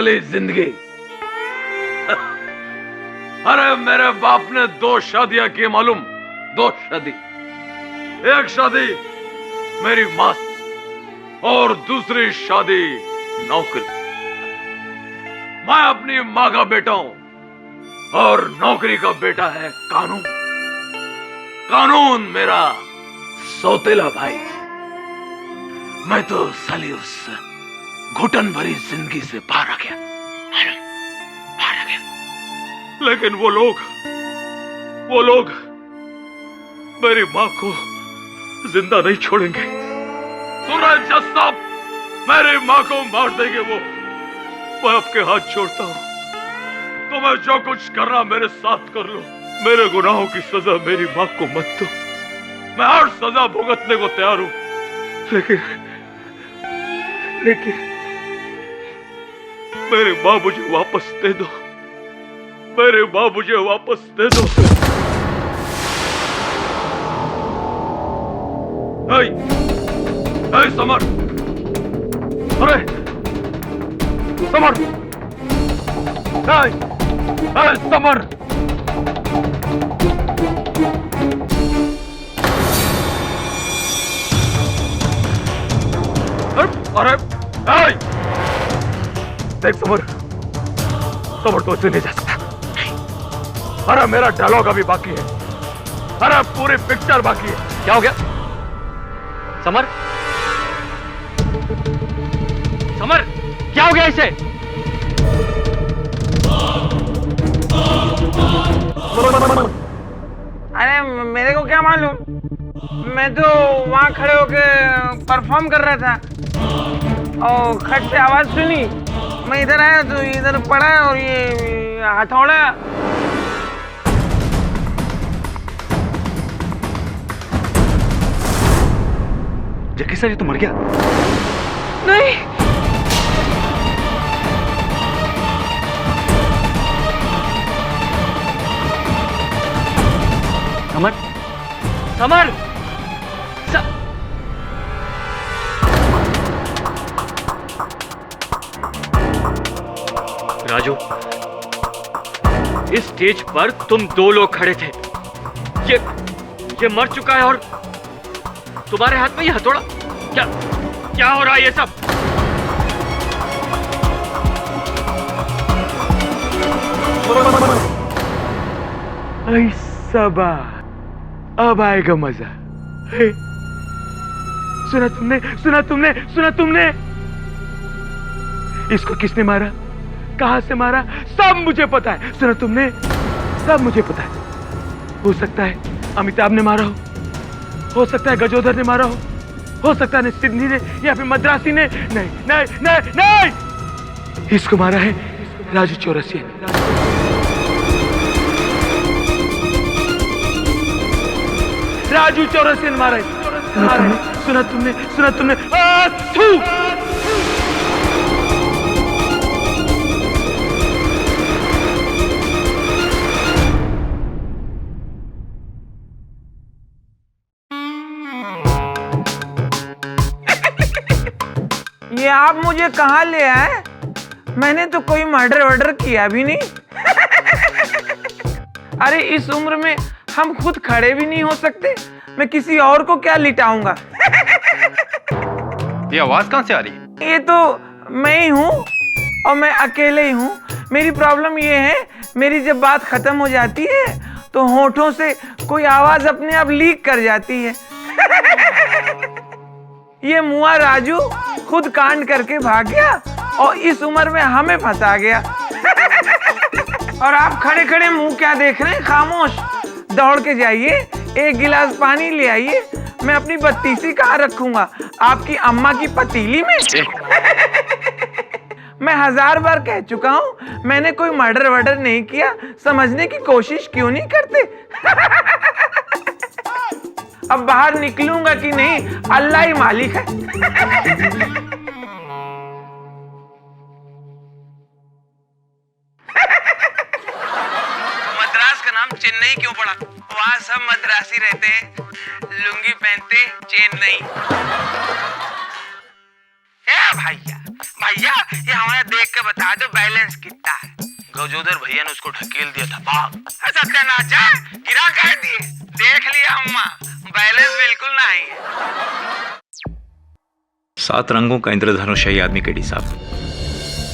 वाली जिंदगी। अरे मेरे बाप ने 2 शादियां की मालूम, 2 शादी। एक शादी मेरी मां से और दूसरी शादी नौकरी। मैं अपनी मां का बेटा हूं और नौकरी का बेटा है कानून। कानून मेरा सौतेला भाई। मैं तो साली उस घुटन भरी जिंदगी से बाहर आ गया, बाहर आ गया। लेकिन वो लोग मेरी मां को जिंदा नहीं छोड़ेंगे। सूरज जज साहब, मेरी मां को मार देंगे वो। मैं आपके हाथ जोड़ता हूं, तो मैं जो कुछ करना मेरे साथ कर लो। मेरे गुनाहों की सजा मेरी मां को मत दो। मैं हर सजा भुगतने को तैयार हूं, लेकिन मेरी मां मुझे वापस दे दो। मेरी मां मुझे वापस दे दो। ऐ समर, अरे समर, ऐ समर, अरे देख समर तो ऐसे नहीं जा सकता। अरे मेरा डायलॉग अभी बाकी है। अरे पूरी पिक्चर बाकी है। क्या हो गया समर? समर क्या हो गया इसे? अरे मेरे को क्या मालूम, मैं तो वहां खड़े होके परफॉर्म कर रहा था और खट से आवाज सुनी। मैं इधर आया तो इधर पड़ा और ये हथौड़ा। जक्की सर ये तो मर गया। नहीं, समर, समर, राजू, इस स्टेज पर तुम 2 लोग खड़े थे। ये मर चुका है और तुम्हारे हाथ में ये हथौड़ा। क्या हो रहा है ये सब? ऐसा बात, अब आएगा मजा। सुना तुमने इसको किसने मारा, कहां से मारा, सब मुझे पता है। सुना तुमने, सब मुझे पता है। हो सकता है अमिताभ ने मारा हो सकता है गजोधर ने मारा हो सकता है सिडनी ने या फिर मद्रासी ने। नहीं नहीं नहीं नहीं, इसको मारा है राजू चौरसिया ने। राजू चौरसिया ने मारा है। सुना तुमने ये आप मुझे कहाँ ले आए? मैंने तो कोई मर्डर किया भी नहीं। अरे इस उम्र में हम खुद खड़े भी नहीं हो सकते, मैं किसी और को क्या लिटाऊंगा। ये आवाज कहां से आ रही है? ये तो मैं ही हूँ और मैं अकेले ही हूँ। मेरी प्रॉब्लम ये है, मेरी जब बात खत्म हो जाती है तो होठों से कोई आवाज अपने आप लीक कर जाती है। ये मुआ राजू खुद कांड करके भाग गया और इस उम्र में हमें फंसा गया। और आप खड़े खड़े मुंह क्या देख रहे हैं? खामोश, दौड़ के जाइए, 1 गिलास पानी ले आइए। मैं अपनी बत्तीसी कहाँ रखूंगा? आपकी अम्मा की पतीली में। मैं 1000 बार कह चुका हूँ, मैंने कोई मर्डर नहीं किया। समझने की कोशिश क्यों नहीं करते? अब बाहर निकलूंगा कि नहीं, अल्लाह ही मालिक है। मद्रास का नाम चेन्नई क्यों पड़ा? वहां सब मद्रासी रहते हैं, लुंगी पहनते, चेन्नई। भैया भैया ये हमें देख के बता दो बैलेंस कितना है। गजोदर भैया ने उसको ढकेल दिया था बाप। सत्यानाश जा गिरा कह दिए। देख लिया अम्मा, बैलेंस बिल्कुल नहीं है। 7 रंगों का इंद्रधनुष है ये आदमी केडी साहब।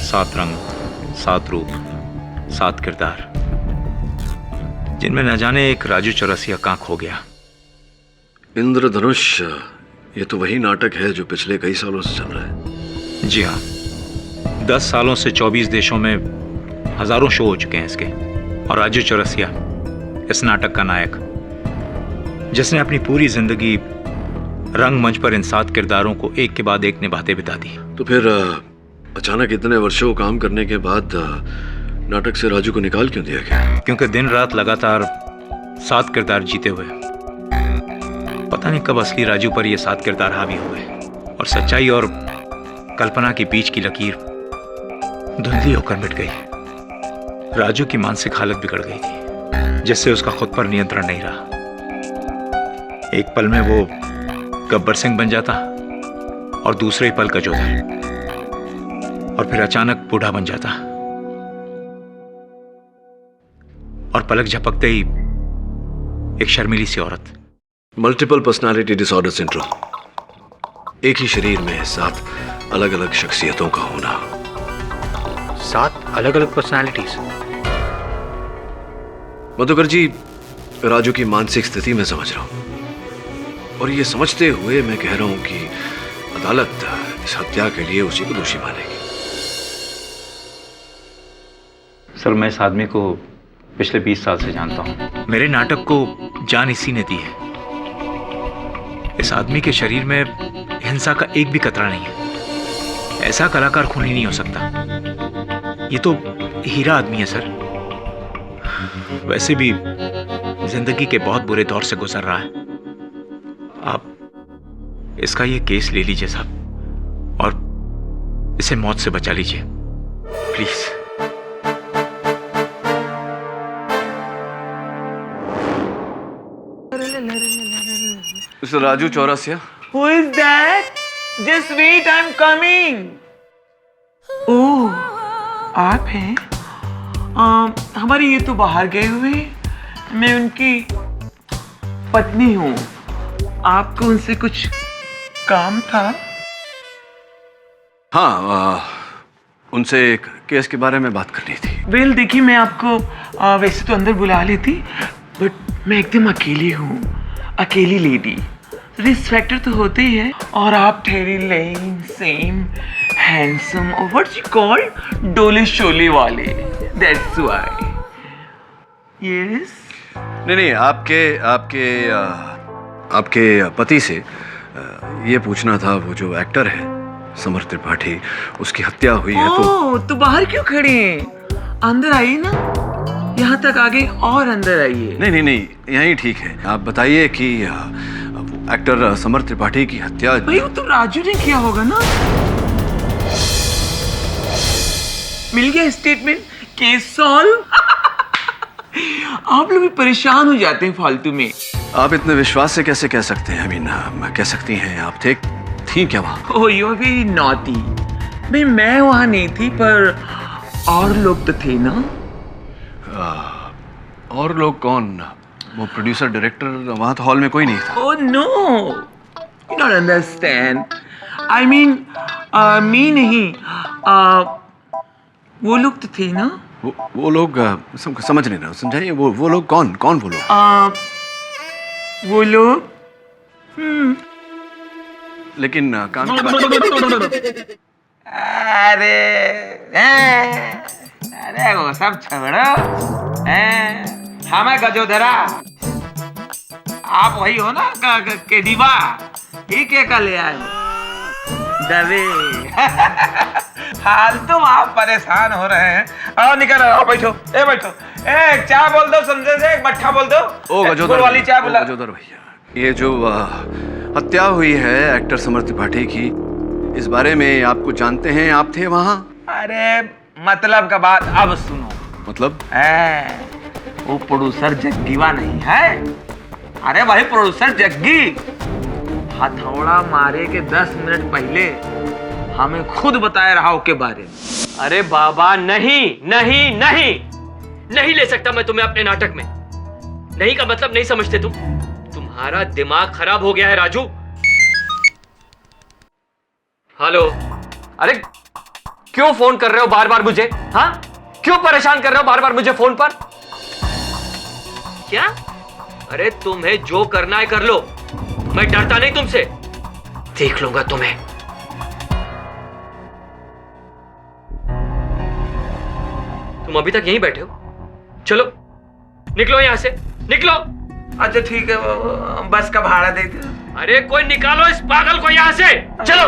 7 रंग, 7 रूप, 7 किरदार, जिनमें न जाने एक राजू चौरसिया कहाँ खो गया। इंद्रधनुष, ये तो वही नाटक है जो पिछले कई सालों से चल रहा है। जी हाँ, 10 सालों से 24 देशों में हजारों शो हो चुके हैं इसके। और राजू चौरसिया इस नाटक का नायक, जिसने अपनी पूरी जिंदगी रंगमंच पर इन 7 किरदारों को एक के बाद एक निभाते बिता दी। तो फिर अचानक इतने वर्षों काम करने के बाद नाटक से राजू को निकाल क्यों दिया गया? क्योंकि दिन रात लगातार 7 किरदार जीते हुए पता नहीं कब असली राजू पर ये 7 किरदार हावी हुए और सच्चाई और कल्पना के बीच की लकीर धुंधली होकर मिट गई। राजू की मानसिक हालत बिगड़ गई थी, जिससे उसका खुद पर नियंत्रण नहीं रहा। एक पल में वो गब्बर सिंह बन जाता और दूसरे ही पल गजोदर, और फिर अचानक बूढ़ा बन जाता और पलक झपकते ही एक शर्मीली सी औरत। मल्टीपल पर्सनालिटी डिसऑर्डर सिंड्रोम, एक ही शरीर में 7 अलग अलग शख्सियतों का होना। 7 अलग अलग पर्सनालिटीज। मधुकर जी, राजू की मानसिक स्थिति मैं समझ रहा हूं, और ये समझते हुए मैं कह रहा हूं कि अदालत इस हत्या के लिए उसी को दोषी मानेगी। सर, मैं इस आदमी को पिछले 20 साल से जानता हूं। मेरे नाटक को जान इसी ने दी है। इस आदमी के शरीर में हिंसा का एक भी कतरा नहीं है। ऐसा कलाकार खूनी नहीं हो सकता। ये तो हीरा आदमी है सर। वैसे भी जिंदगी के बहुत बुरे दौर से गुजर रहा है। आप इसका ये केस ले लीजिए साहब, और इसे मौत से बचा लीजिए please. Mister Raju Chaurasia. Who is that? Just wait, I'm coming. ओह, आप हैं? हमारे ये तो बाहर गए हुए। मैं उनकी पत्नी हूँ। आपको उनसे कुछ काम था? हाँ, उनसे एक केस के बारे में बात करनी थी। वेल देखिए, मैं आपको वैसे तो अंदर बुला लेती, बट मैं एकदम अकेली हूँ, अकेली लेडी। रिस्क फैक्टर तो होते ही है, और आप ठहरी लेन सेम हैंडसम और व्हाट्स यू कॉल डोले शोले वाले, दैट्स व्हाई। यस। नहीं, आपके पति से ये पूछना था, वो जो एक्टर है समर त्रिपाठी, उसकी हत्या हुई है तो बाहर क्यों खड़े हैं? अंदर आइए ना, यहाँ तक आगे और अंदर आइए। नहीं, यहीं ठीक है। आप बताइए कि एक्टर समर त्रिपाठी की हत्या। भाई वो तो राजू ने किया होगा ना। मिल गया स्टेटमेंट, केस सॉल्व। आप लोग भी परेशान हो जाते हैं फालतू में। आप इतने विश्वास से कैसे कह सकते हैं? कह सकती हैं आप थी क्या वहाँ? ओह, यू आर वेरी नॉटी। भाई मैं वहाँ नहीं थी, पर और लोग तो थे ना। और लोग कौन? वो प्रोड्यूसर, डायरेक्टर, वहाँ तो हॉल में कोई नहीं था। Oh no, you don't understand. I mean me नहीं, वो लोग तो थे ना। वो लोग समझ नहीं रहा, समझाइए। वो लोग कौन वो लोग? वो लोग लेकिन काम अरे वो सब छोड़ो। हमें गजोधरा, आप वही हो ना के दीवा, ठीक है, कल ले आए दबे। हाल तुम आप परेशान हो रहे हैं। आओ निकल, आओ बैठो, बैठो। चाय बोल दो, समझे से एक मट्ठा बोल दो। ओ गजोधर वाली चाय बोला। गजोधर भैया, ये जो हत्या हुई है एक्टर समर त्रिपाठी की, इस बारे में आपको जानते हैं? आप थे वहाँ? अरे मतलब का बात अब सुनो। मतलब? वो प्रोड्यूसर जग्गीवा नहीं है। अरे भाई प्रोड्यूसर जग्गी, हथौड़ा मारे के 10 मिनट पहले हमें खुद बताए रहा के बारे में। अरे बाबा नहीं नहीं नहीं नहीं ले सकता मैं तुम्हें अपने नाटक में। नहीं का मतलब नहीं समझते तुम। तुम्हारा दिमाग खराब हो गया है राजू। हेलो। अरे क्यों फोन कर रहे हो बार बार मुझे? हाँ क्यों परेशान कर रहे हो बार बार मुझे फोन पर? क्या? अरे तुम्हें जो करना है कर लो, मैं डरता नहीं तुमसे। देख लूंगा तुम्हें। तुम अभी तक यहीं बैठे हो? चलो निकलो यहां से, निकलो। अच्छा ठीक है, बस का भाड़ा दे दो। अरे कोई निकालो इस पागल को यहां से, चलो।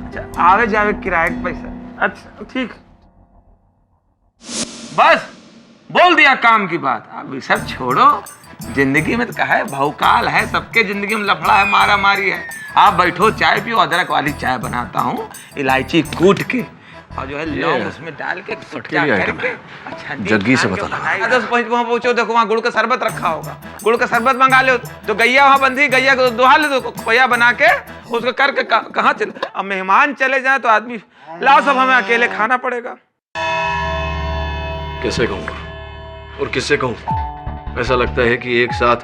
अच्छा आवे जावे किराए का पैसा। अच्छा ठीक, बस बोल दिया काम की बात। अब सब छोड़ो, जिंदगी में तो कहा है भौकाल है, सबके जिंदगी में लफड़ा है, मारा मारी है। आप बैठो, चाय पियो, अदरक वाली चाय बनाता हूँ, इलायची कूट के और जो है लौंग उसमें डाल के सुट्टा करके। अच्छा जग्गी से बताना। वहाँ पहुंचो, देखो वहाँ गुड़ का शरबत रखा होगा, गुड़ का शरबत मंगा लो। तो गैया वहाँ बंधी, गैया को दुहा ले दो, खोया बना के उसको करके कहाँ चले। अब मेहमान चले जाए तो आदमी लाओ, सब हमें अकेले खाना पड़ेगा। कैसे कहूँ और किससे कहूँ? ऐसा लगता है कि एक साथ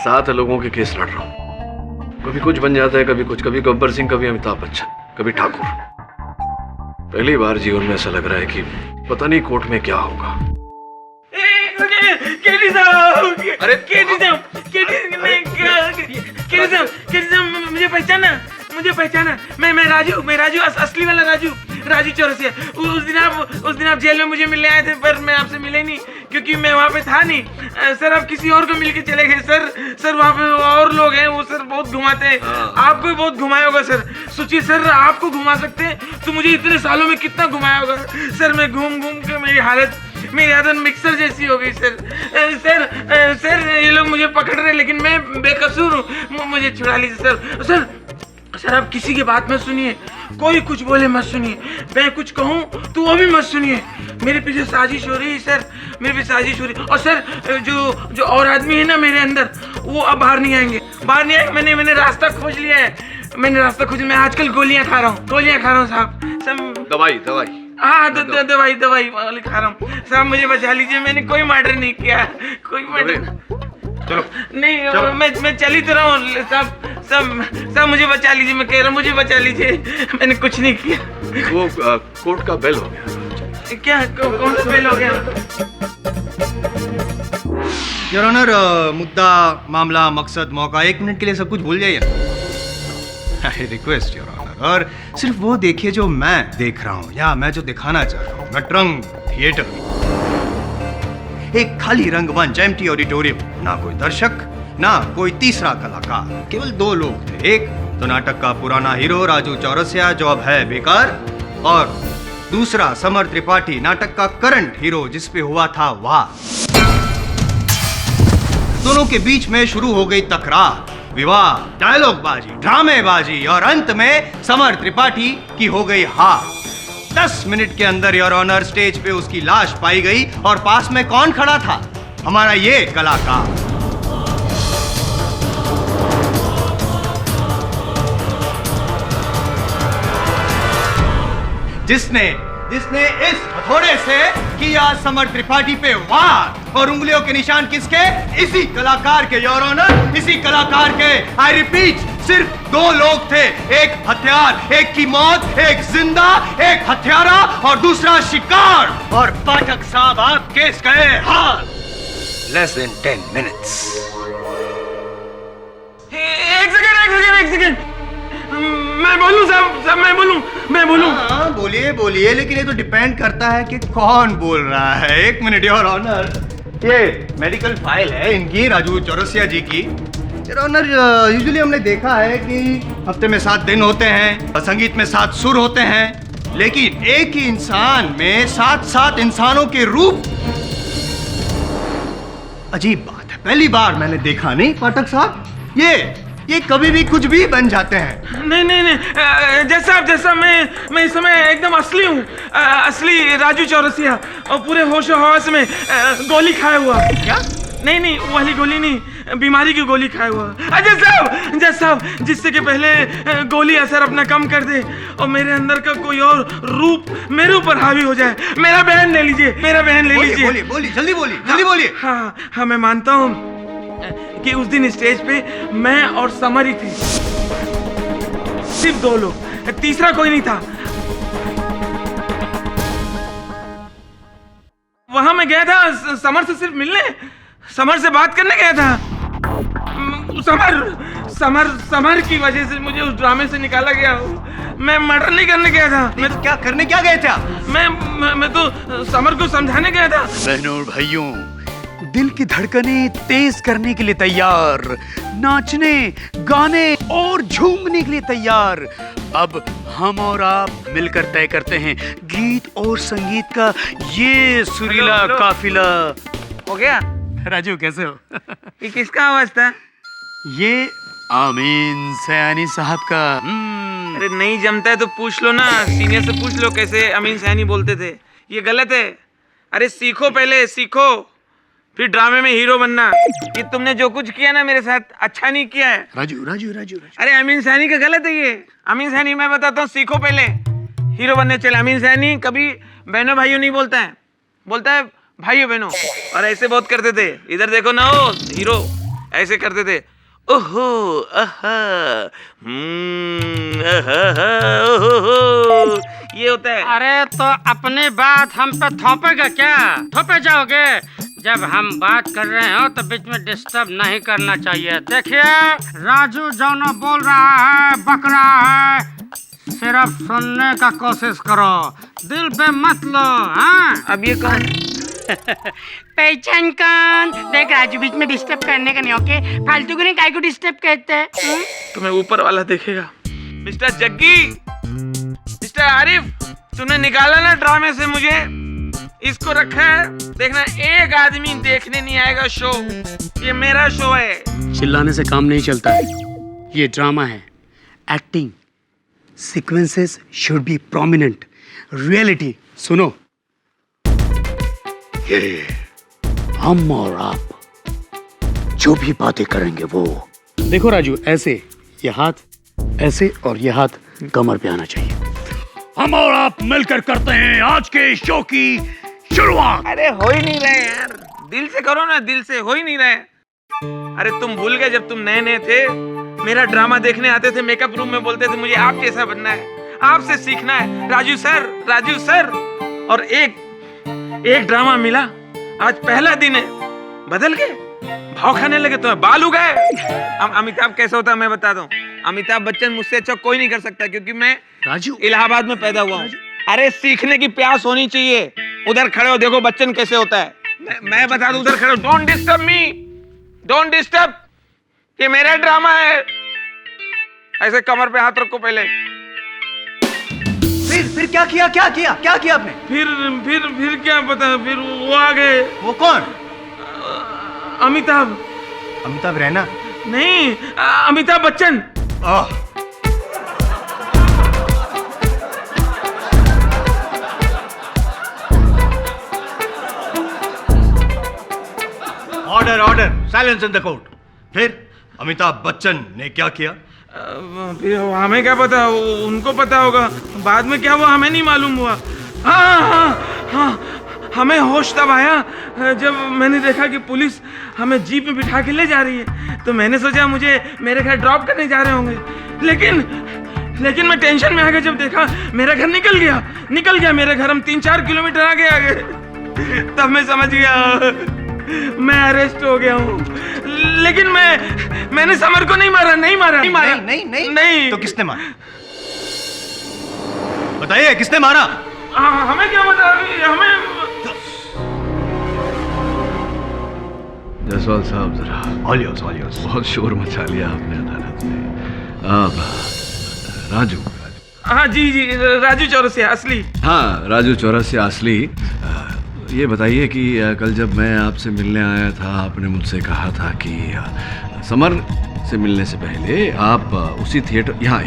7 लोगों के केस लड़ रहा हूँ। कभी कुछ बन जाता है, कभी कुछ, कभी गब्बर सिंह, कभी अमिताभ बच्चन, कभी ठाकुर। पहली बार जीवन में ऐसा लग रहा है कि पता नहीं कोर्ट में क्या होगा। अरे मुझे पहचाना, मैं राजू, असली वाला राजू चौरसिया। उस दिन आप जेल में मुझे मिलने आए थे, पर मैं आपसे मिले नहीं क्योंकि मैं वहाँ पे था नहीं। सर आप किसी और को मिलके चले गए। सर वहाँ पे और लोग हैं, वो सर बहुत घुमाते हैं। आपको भी बहुत घुमाया होगा सर। सोचिए सर, आपको घुमा सकते हैं तो मुझे इतने सालों में कितना घुमाया होगा सर। मैं घूम के मेरी आदत मिक्सर जैसी हो गई सर। ये लोग मुझे पकड़ रहे, लेकिन मैं बेकसूर हूँ, मुझे छुड़ा लीजिए सर। आप किसी की बात मत सुनिए, कोई कुछ बोले मत सुनिए। मैं कुछ कहूँ तो वो भी मत सुनिए। मेरे पीछे साजिश हो रही है सर, मेरे पीछे साजिश हो रही है। और सर जो और आदमी है ना मेरे अंदर, वो अब बाहर नहीं आएंगे। मैंने रास्ता खोज लिया है। मैं आजकल गोलियां खा रहा हूँ साहब। दवाई हाँ दवाई वाली खा रहा हूँ साहब। मुझे बचा लीजिए, मैंने कोई मर्डर नहीं किया, कोई मर्डर चलो नहीं। चलो। मैं चली तो रहा हूँ सब मुझे बचा लीजिए। मैं कह रहा हूँ मुझे बचा लीजिए, मैंने कुछ नहीं किया। वो कोर्ट का बेल हो गया। क्या कौन सा बेल हो गया? योर ऑनर, मुद्दा, मामला, मकसद, मौका, 1 मिनट के लिए सब कुछ भूल जाइए। आई रिक्वेस्ट योर ऑनर, और सिर्फ वो देखिए जो मैं देख रहा हूँ या मैं जो दिखाना चाह रहा हूँ। नटरंग थिएटर, एक खाली रंगमंच, एम्प्टी ऑडिटोरियम, ना कोई दर्शक, ना कोई तीसरा कलाकार, केवल 2 लोग थे। एक तो नाटक का पुराना हीरो राजू चौरसिया, जो अब है बेकार, और दूसरा समर त्रिपाठी, नाटक का करंट हीरो, जिसपे हुआ था वार। दोनों के बीच में शुरू हो गई तकरार, विवाद, डायलॉगबाजी, ड्रामेबाजी, और अंत में समर त्रिपाठी की हो गई हार। 10 मिनट के अंदर योर ऑनर स्टेज पे उसकी लाश पाई गई, और पास में कौन खड़ा था? हमारा ये कलाकार। जिसने इस हथौड़े से किया समर त्रिपाठी पे वार, और उंगलियों के निशान किसके? इसी कलाकार के योर ऑनर, इसी कलाकार के। आई रिपीट, सिर्फ 2 लोग थे, एक हथियार, एक की मौत, एक जिंदा, एक हत्यारा और दूसरा शिकार। और पाठक साहब, आप केस गए हार। Less than 10 minutes. एक सेकंड, मैं बोलूं साहब, मैं बोलूं। हाँ बोलिए, लेकिन ये तो डिपेंड करता है कि कौन बोल रहा है। 1 मिनट योर ऑनर, ये मेडिकल फाइल है इनकी, राजू चौरसिया जी की। योर ऑनर, यूजुअली हमने देखा है कि हफ्ते में 7 दिन होते हैं, संगीत में 7 सुर होते हैं, लेकिन एक ही इंसान में 7 इंसानों के रूप। अजीब बात है, पहली बार मैंने देखा। नहीं पाठक साहब, ये कभी भी कुछ भी बन जाते हैं। नहीं, जैसा मैं इस समय एकदम असली हूँ, असली राजू चौरसिया, और पूरे होश हवास में गोली खाया हुआ। क्या? नहीं नहीं, वो वाली गोली नहीं, बीमारी की गोली खाया हुआ। जज साहब, जिससे कि पहले गोली असर अपना कम कर दे और मेरे अंदर का कोई और रूप मेरे ऊपर हावी हो जाए। मेरा बहन ले लीजिए, मेरा बहन ले लीजिए। बोलिए बोलिए, जल्दी बोलिए, जल्दी बोलिए। हाँ, मैं मानता हूँ कि उस दिन स्टेज पे मैं और समर ही थे, सिर्फ 2 लोग, तीसरा कोई नहीं था। वहां मैं गया था समर से सिर्फ मिलने, समर से बात करने गया था। समर की वजह से मुझे उस ड्रामे से निकाला गया। मैं मर्डर नहीं करने गया था। मैं क्या करने क्या गए थे आप? मैं तो समर को समझाने गया था। बहनों और भाइयों, दिल की धड़कनें तेज करने के लिए तैयार, नाचने, गाने और झूमने के लिए तैयार। अब हम और आप मिलकर तय करते हैं गीत और संगीत का ये सुरीला काफिला। हो गया? राजू कैसे हो? ये किसका आवाज था? ये आमीन सयानी साहब का। अरे नहीं जमता है तो पूछ लो ना, सीनियर से पूछ लो कैसे अमीन सैनी बोलते थे। ये गलत है। अरे सीखो, पहले सीखो, फिर ड्रामे में हीरो बनना। ये तुमने जो कुछ किया ना मेरे साथ, अच्छा नहीं किया है। राजू राजू राजू राजू अरे अमीन सैनी का गलत है ये। अमीन सैनी मैं बताता हूँ, सीखो पहले, हीरो बनने चले। अमीन सैनी कभी बहनों भाइयों नहीं बोलता है, बोलता है भाइयों बहनों। और ऐसे बहुत करते थे, इधर देखो ना, ओ हीरो ऐसे करते थे। ओहो आहा, ओहो, ये होता है। अरे तो अपनी बात हम पे थोपेगा क्या? थोपे जाओगे? जब हम बात कर रहे हो तो बीच में डिस्टर्ब नहीं करना चाहिए। देखिए राजू जो बोल रहा है, बक रहा है, सिर्फ सुनने का कोशिश करो, दिल पे मत लो। हाँ, अब ये कौन? पहचान कौन? देख राजू, बीच में डिस्टर्ब करने का नहीं, ओके? फालतू को नहीं, काय को डिस्टर्ब कहते हैं? तुम्हें ऊपर वाला देखेगा। मिस्टर जग्गी, मिस्टर आरिफ, तूने निकाला ना ड्रामे से मुझे, इसको रखा है। देखना एक आदमी देखने नहीं आएगा शो, ये मेरा शो है। चिल्लाने से काम नहीं चलता है, ये ड्रामा है, acting, sequences should be prominent, reality. सुनो, ये हम और आप जो भी बातें करेंगे वो, देखो राजू, ऐसे ये हाथ ऐसे और ये हाथ कमर पे आना चाहिए। हम और आप मिलकर करते हैं आज के शो की शुरुआत। अरे हो ही नहीं रहे यार, दिल से करो ना, दिल से हो ही नहीं रहे। अरे तुम भूल गए जब तुम नए नए थे, मेरा ड्रामा देखने आते थे, मेकअप रूम में बोलते थे मुझे आप जैसा बनना है, आपसे सीखना है, राजू सर, राजू सर। और एक ड्रामा मिला, आज पहला दिन है, बदल गए, भाव खाने लगे, तो बाल उगाए। अमिताभ कैसा होता है मैं बताता हूँ। अमिताभ बच्चन मुझसे अच्छा कोई नहीं कर सकता, क्योंकि मैं राजू इलाहाबाद में पैदा हुआ हूँ। अरे सीखने की प्यास होनी चाहिए। उधर खड़े हो, देखो बच्चन कैसे होता है। मैं बता दूं, उधर खड़े हो, don't disturb me, don't disturb, ये मेरा ड्रामा है। ऐसे कमर पे हाथ रखो पहले। फिर क्या किया आपने? फिर क्या पता, फिर वो आ गए। वो कौन? अमिताभ रैना? नहीं, Amitabh Bachchan. Order, silence in the court. फिर अमिताभ बच्चन ने क्या किया? फिर हमें क्या पता, उनको पता होगा। बाद में क्या हुआ हमें नहीं मालूम हुआ। हाँ, हमें होश तब आया जब मैंने देखा कि पुलिस हमें जीप में बिठा के ले जा रही है। तो मैंने सोचा मुझे मेरे घर ड्रॉप करने जा रहे होंगे, लेकिन मैं टेंशन में आ गया जब देखा मेरा घर निकल गया मेरे घर, हम 3-4 किलोमीटर आगे। तब मैं समझ गया मैं अरेस्ट हो गया हूँ। लेकिन मैंने समर को नहीं मारा। नहीं। तो किसने मारा? बताइए, किसने मारा? हमें क्या बता, हमें। जसवाल साहब, जरा ऑलियोस बहुत शोर मचा लिया आपने अदालत में। राजू। हाँ जी, राजू चौरसिया असली। हाँ, राजू चौरसिया असली। ये बताइए कि कल जब मैं आपसे मिलने आया था, आपने मुझसे कहा था कि समर से मिलने से पहले आप उसी थिएटर, यहाँ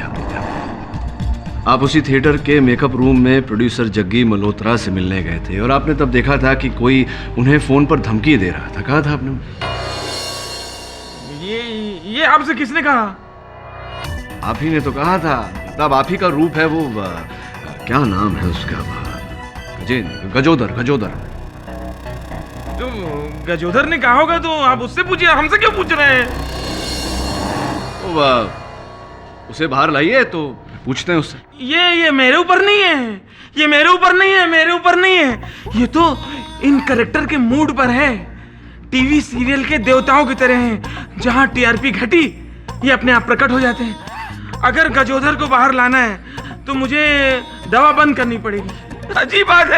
आप उसी थिएटर के मेकअप रूम में प्रोड्यूसर जग्गी मल्होत्रा से मिलने गए थे, और आपने तब देखा था कि कोई उन्हें फ़ोन पर धमकी दे रहा था। कहा था आपने? ये आपसे किसने कहा? आप ही ने तो कहा था, तब आप ही का रूप है वो क्या नाम है उसका? गजोदर। गजोदर तो गजोदर ने कहा होगा तो आप उससे पूछिए, हमसे क्यों पूछ रहे हैं? उसे बाहर लाइए तो पूछते हैं उससे। ये मेरे ऊपर नहीं है, ये मेरे ऊपर नहीं है, मेरे ऊपर नहीं है। ये तो इन करेक्टर के मूड पर है। टीवी सीरियल के देवताओं की तरह हैं, जहां टीआरपी घटी ये अपने आप प्रकट हो जाते हैं। अगर गजोदर को बाहर लाना है तो मुझे दवा बंद करनी पड़ेगी। अजीब बात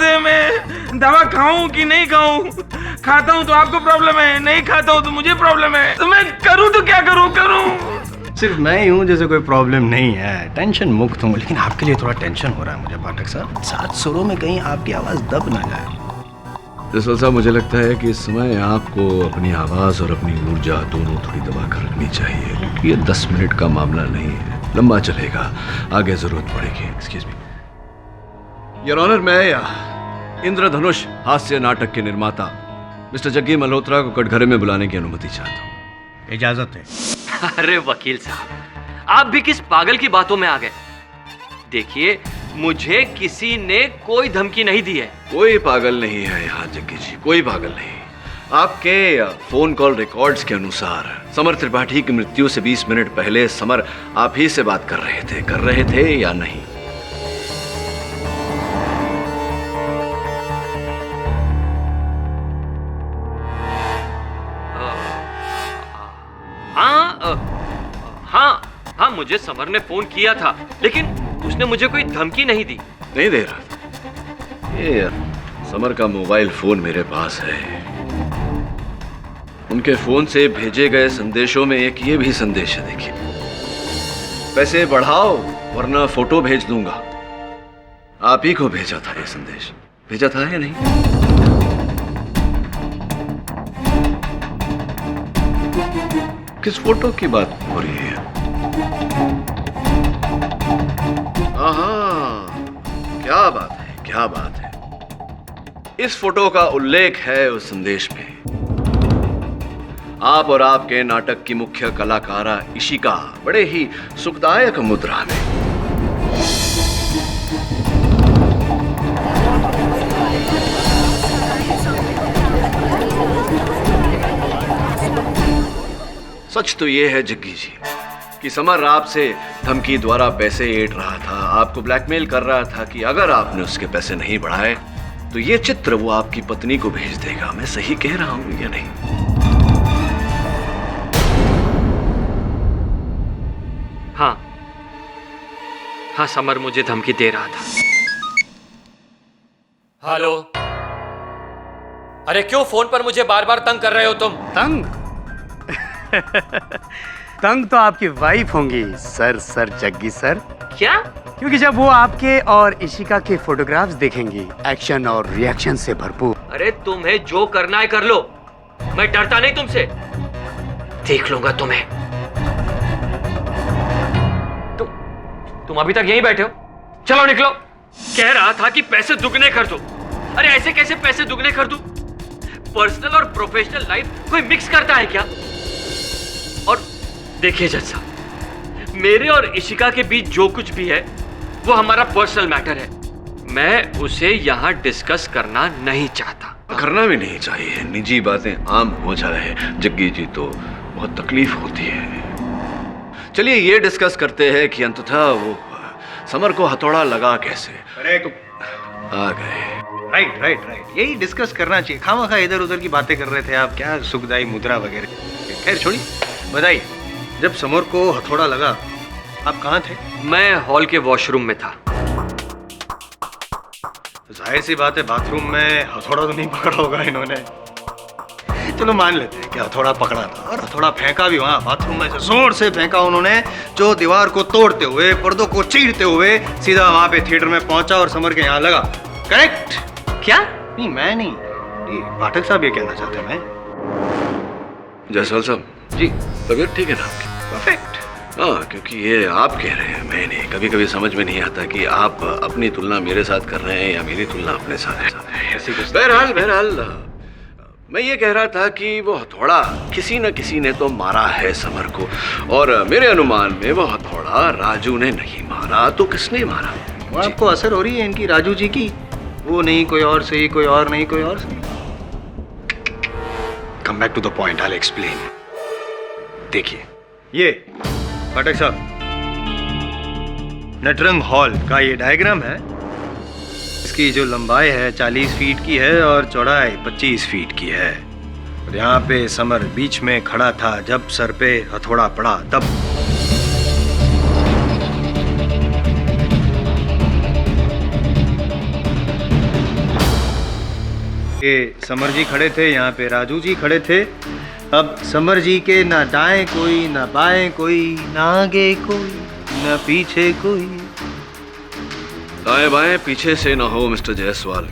है, मैं दवा खाऊं कि नहीं खाऊं? खाता हूं तो आपको प्रॉब्लम है, नहीं खाता हूं तो मुझे प्रॉब्लम है। तो मैं करूं तो क्या करूं? सिर्फ मैं ही हूँ जैसे कोई प्रॉब्लम नहीं है, टेंशन मुक्त हूँ, लेकिन आपके लिए थोड़ा टेंशन हो रहा है मुझे पाठक साहब। 7 सुरों में कहीं आपकी आवाज दब ना जाए। जसवाल साहब, मुझे लगता है कि इस समय आपको अपनी आवाज और अपनी ऊर्जा दोनों थोड़ी दबा कर रखनी चाहिए, क्योंकि ये 10 मिनट का मामला नहीं है, लंबा चलेगा, आगे जरूरत पड़ेगी। एक्सक्यूज मी योर ऑनर, मैं इंद्रधनुष हास्य नाटक के निर्माता मिस्टर जग्गी मल्होत्रा को कटघरे में बुलाने की अनुमति चाहता हूँ। इजाजत है। अरे वकील साहब, आप भी किस पागल की बातों में आ गए? देखिए, मुझे किसी ने कोई धमकी नहीं दी है। कोई पागल नहीं है यहाँ जग्गी जी, कोई पागल नहीं। आपके फोन कॉल रिकॉर्ड्स के अनुसार समर त्रिपाठी की मृत्यु से 20 मिनट पहले समर आप ही से बात कर रहे थे या नहीं? हाँ, मुझे समर ने फोन किया था, लेकिन उसने मुझे कोई धमकी नहीं दी। नहीं दे रहा था। ये समर का मोबाइल फोन मेरे पास है। उनके फोन से भेजे गए संदेशों में एक ये भी संदेश है, देखिए। पैसे बढ़ाओ वरना फोटो भेज दूंगा। आप ही को भेजा था ये संदेश, भेजा था या नहीं? किस फोटो की बात हो रही है? क्या बात है। इस फोटो का उल्लेख है उस संदेश में। आप और आपके नाटक की मुख्य कलाकारा इशिका बड़े ही सुखदायक मुद्रा में। सच तो यह है जग्गी जी कि समर आपसे धमकी द्वारा पैसे ऐंठ रहा था, आपको ब्लैकमेल कर रहा था कि अगर आपने उसके पैसे नहीं बढ़ाए तो ये चित्र वो आपकी पत्नी को भेज देगा। मैं सही कह रहा हूं या नहीं? हाँ, समर मुझे धमकी दे रहा था। हेलो, अरे क्यों फोन पर मुझे बार बार तंग कर रहे हो तुम? तंग? तंग तो आपकी वाइफ होंगी सर जग्गी सर। क्या? क्योंकि जब वो आपके और इशिका के फोटोग्राफ्स देखेंगी, एक्शन और रिएक्शन से भरपूर। अरे तुम्हें जो करना है कर लो, मैं डरता नहीं तुमसे। देख लूंगा तुम्हें। तुम अभी तक यहीं बैठे हो? चलो निकलो। कह रहा था कि पैसे दुगने कर दो। अरे ऐसे कैसे पैसे दुगने कर दूं? पर्सनल और प्रोफेशनल लाइफ कोई मिक्स करता है क्या? और देखिए जज साहब, मेरे और इशिका के बीच जो कुछ भी है वो हमारा पर्सनल मैटर है। मैं उसे यहाँ डिस्कस करना नहीं चाहता। करना भी नहीं चाहिए, निजी बातें आम हो जाए जग्गी जी तो बहुत तकलीफ होती है। चलिए ये डिस्कस करते हैं कि अंततः वो समर को हथौड़ा लगा कैसे। करेक्ट। आ गए। राइट, यही डिस्कस करना चाहिए। खामखा इधर उधर की बातें कर रहे थे आप, क्या सुखदाई मुद्रा वगैरह। खैर छोड़िए, बताइए, जब समर को हथौड़ा लगा आप कहाँ थे? मैं हॉल के वॉशरूम में था। जाहिर सी बात है, बाथरूम में हथौड़ा तो नहीं पकड़ा होगा इन्होंने। चलो मान लेते हैं कि हथौड़ा पकड़ा था, और हथौड़ा फेंका भी वहां बाथरूम में से जोर से फेंका उन्होंने, जो दीवार को तोड़ते हुए, पर्दों को चीरते हुए सीधा वहां पे थिएटर में पहुंचा और समर के यहाँ लगा। करेक्ट? क्या? नहीं, मैं नहीं, पाठक साहब ये कहना चाहते हैं। मैं जायसवाल साहब जी, तबीयत ठीक है ना आपकी? परफेक्ट। हाँ, क्योंकि ये आप कह रहे हैं, मैं नहीं। कभी कभी समझ में नहीं आता कि आप अपनी तुलना मेरे साथ कर रहे हैं या मेरी तुलना अपने साथ है। बहरहाल मैं ये कह रहा था कि वो हथौड़ा किसी न किसी ने तो मारा है समर को, और मेरे अनुमान में वो हथौड़ा राजू ने नहीं मारा, तो किसने मारा? वो आपको असर हो रही है इनकी राजू जी की? वो नहीं कोई और सही, कोई और नहीं कोई और सही। Come back to the point, I will explain. देखिए ये पाठक साहब, नटरंग हॉल का ये डायग्राम है। इसकी जो लंबाई है 40 फीट की है और चौड़ाई 25 फीट की है। और यहाँ पे समर बीच में खड़ा था जब सर पे हथौड़ा पड़ा तब। ये समर जी खड़े थे, यहाँ पे राजू जी खड़े थे। अब समर जी के ना दाएं कोई, ना बाएं कोई, ना आगे कोई, ना पीछे कोई। दाएं बाएं पीछे से ना हो मिस्टर जायसवाल,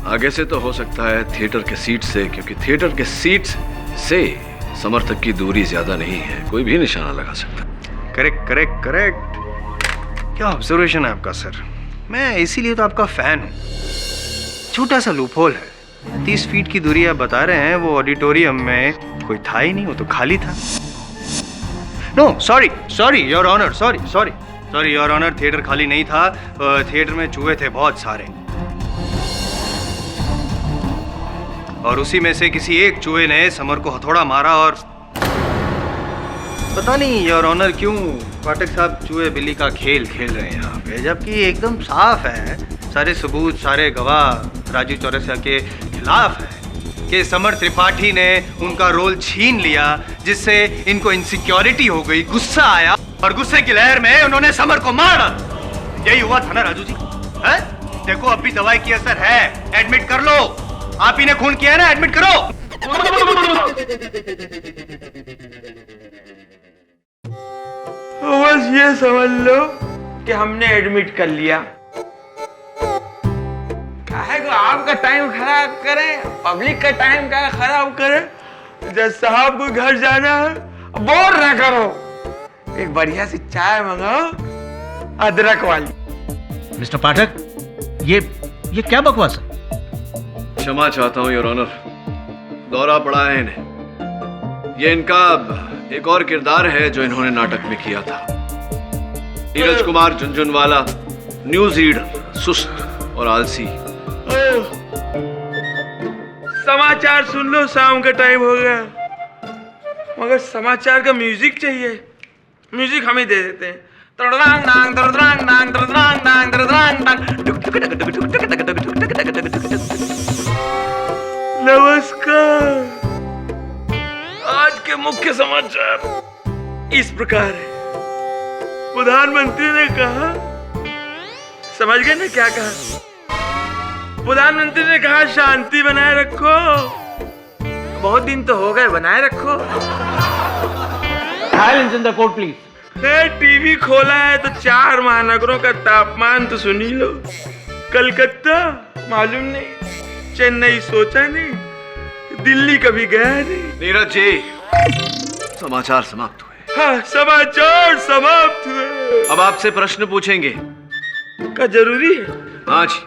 आगे से तो हो सकता है थिएटर के सीट से, क्योंकि थिएटर के सीट से समर तक की दूरी ज्यादा नहीं है, कोई भी निशाना लगा सकता है। Correct correct correct. क्या ऑब्जर्वेशन है आपका सर, मैं इसीलिए तो आपका फैन हूँ। छोटा सा लूपहोल है, 30 फीट की दूरी आप बता रहे हैं, वो ऑडिटोरियम में कोई था ही नहीं, वो तो खाली था। No sorry sorry your honour, sorry sorry sorry your honour, theatre खाली नहीं था, थिएटर में चूहे थे बहुत सारे, और उसी में से किसी एक चूहे ने समर को हथौड़ा मारा। और पता नहीं योर ऑनर क्यों पाठक साहब चूहे बिल्ली का खेल खेल रहे हैं यहाँ पे, जबकि एकदम साफ है, सारे सबूत सारे गवाह राजू चौरसिया के खिलाफ है कि समर त्रिपाठी ने उनका रोल छीन लिया, जिससे इनको इनसिक्योरिटी हो गई, गुस्सा आया और गुस्से की लहर में उन्होंने समर को मार डाला। यही हुआ था ना राजू जी? है? देखो अब भी दवाई की असर है, एडमिट कर लो। आप ही ने खून किया है ना, एडमिट करो। बस ये समझ लो कि हमने एडमिट कर लिया। काहे को आपका टाइम खराब करें, पब्लिक का टाइम का खराब करें। जज साहब को घर जाना है, बोर ना करो, एक बढ़िया सी चाय मंगाओ अदरक वाली। मिस्टर पाठक, ये क्या बकवास है? क्षमा चाहता हूँ योर ऑनर, दौरा पड़ा है इन्हें। ये इनका एक और किरदार है जो इन्होंने नाटक में किया था। नीरज कुमार झुनझुनवाला, न्यूज रीडर, सुस्त और आलसी। समाचार सुन लो, शाम का टाइम हो गया, मगर समाचार का म्यूजिक चाहिए। म्यूजिक हम ही दे देते हैं। नमस्कार। आज के मुख्य समाचार इस प्रकार है। प्रधानमंत्री ने कहा, समझ गए ना क्या कहा? प्रधानमंत्री ने कहा शांति बनाए रखो। बहुत दिन तो हो गए, बनाए रखो। Silence in the court, please. TV खोला है तो 4 महानगरों का तापमान तो सुन ही लो। कलकत्ता मालूम नहीं, चेन्नई सोचा नहीं, दिल्ली कभी गया नहीं। नीरज जी, समाचार समाप्त हुए। हाँ, समाचार समाप्त हुए। अब आपसे प्रश्न पूछेंगे। क्या जरूरी है? हाँ जी,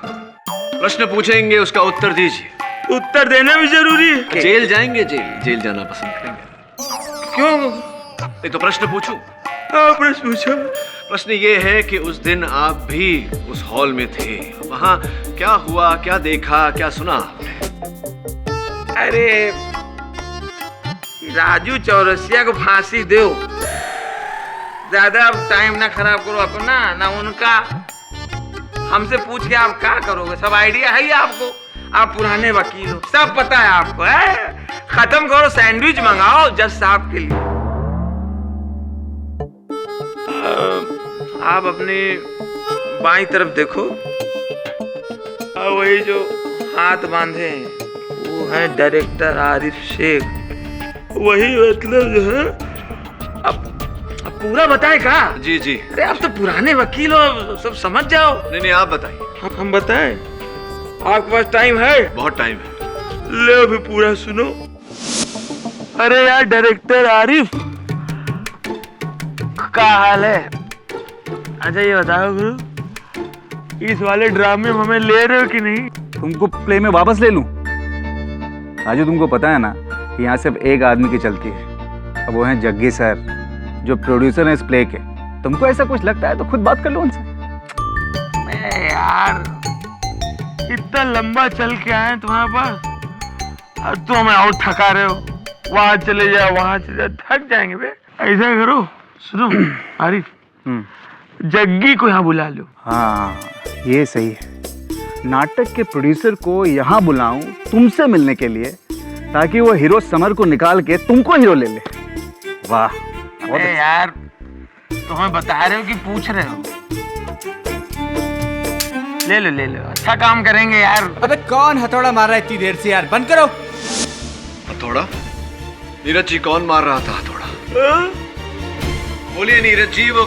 प्रश्न पूछेंगे, उसका उत्तर दीजिए। उत्तर देना भी जरूरी है? जेल जाएंगे? जेल जाना पसंद करेंगे? क्यों? नहीं तो प्रश्न पूछूं? हाँ, प्रश्न पूछो। प्रश्न ये है कि उस दिन आप भी उस हॉल में थे, वहां क्या हुआ, क्या देखा, क्या सुना आपने? अरे राजू चौरसिया को फांसी दो, ज्यादा अब टाइम ना खराब करो अपना ना उनका। हमसे पूछ के आप क्या करोगे? सब आइडिया है ही आपको, आप पुराने वकील हो, सब पता है आपको। है? खत्म करो, सैंडविच मंगाओ जज साहब के लिए। आप अपनी बाईं तरफ देखो, वही जो हाथ बांधे हैं वो है डायरेक्टर आरिफ शेख। वही मतलब जो है, अब पूरा बताए का? जी जी। अरे आप तो पुराने वकील हो, सब समझ जाओ। नहीं आप बताइए। हम बताएं? आपके पास टाइम है? बहुत टाइम है। ले भी पूरा सुनो। अरे यार डायरेक्टर आरिफ, क्या हाल है? अच्छा ये बताओ गुरु, इस वाले ड्रामे में हमें ले रहे हो कि नहीं? तुमको प्ले में वापस ले लूं? राजू तुमको पता है ना कि यहाँ सिर्फ एक आदमी की चलती है, अब वो हैं जग्गी सर जो प्रोड्यूसर हैं इस प्ले के। तुमको ऐसा कुछ लगता है तो खुद बात कर लो उनसे। यार इतना लंबा चल के आए तुम्हारे पास और तुम हमें और थका रहे हो। वहां चले जाओ वहां चले जाओ, थक जाएंगे बे। ऐसा करो, सुनो आरिफ, जग्गी को यहाँ बुला लो। हाँ ये सही है, नाटक के प्रोड्यूसर को यहाँ बुलाऊं तुमसे मिलने के लिए ताकि वो हीरो समर को निकाल के तुमको हीरो ले ले। वाह अरे यार तुम्हें बता रहे हो कि पूछ रहे हो? ले लो ले लो, अच्छा काम करेंगे यार। अबे कौन हथौड़ा मार रहा है इतनी देर से यार, बंद करो। हथौड़ा? नीरज जी कौन मार रहा था हथौड़ा? बोलिए नीरज जी। वो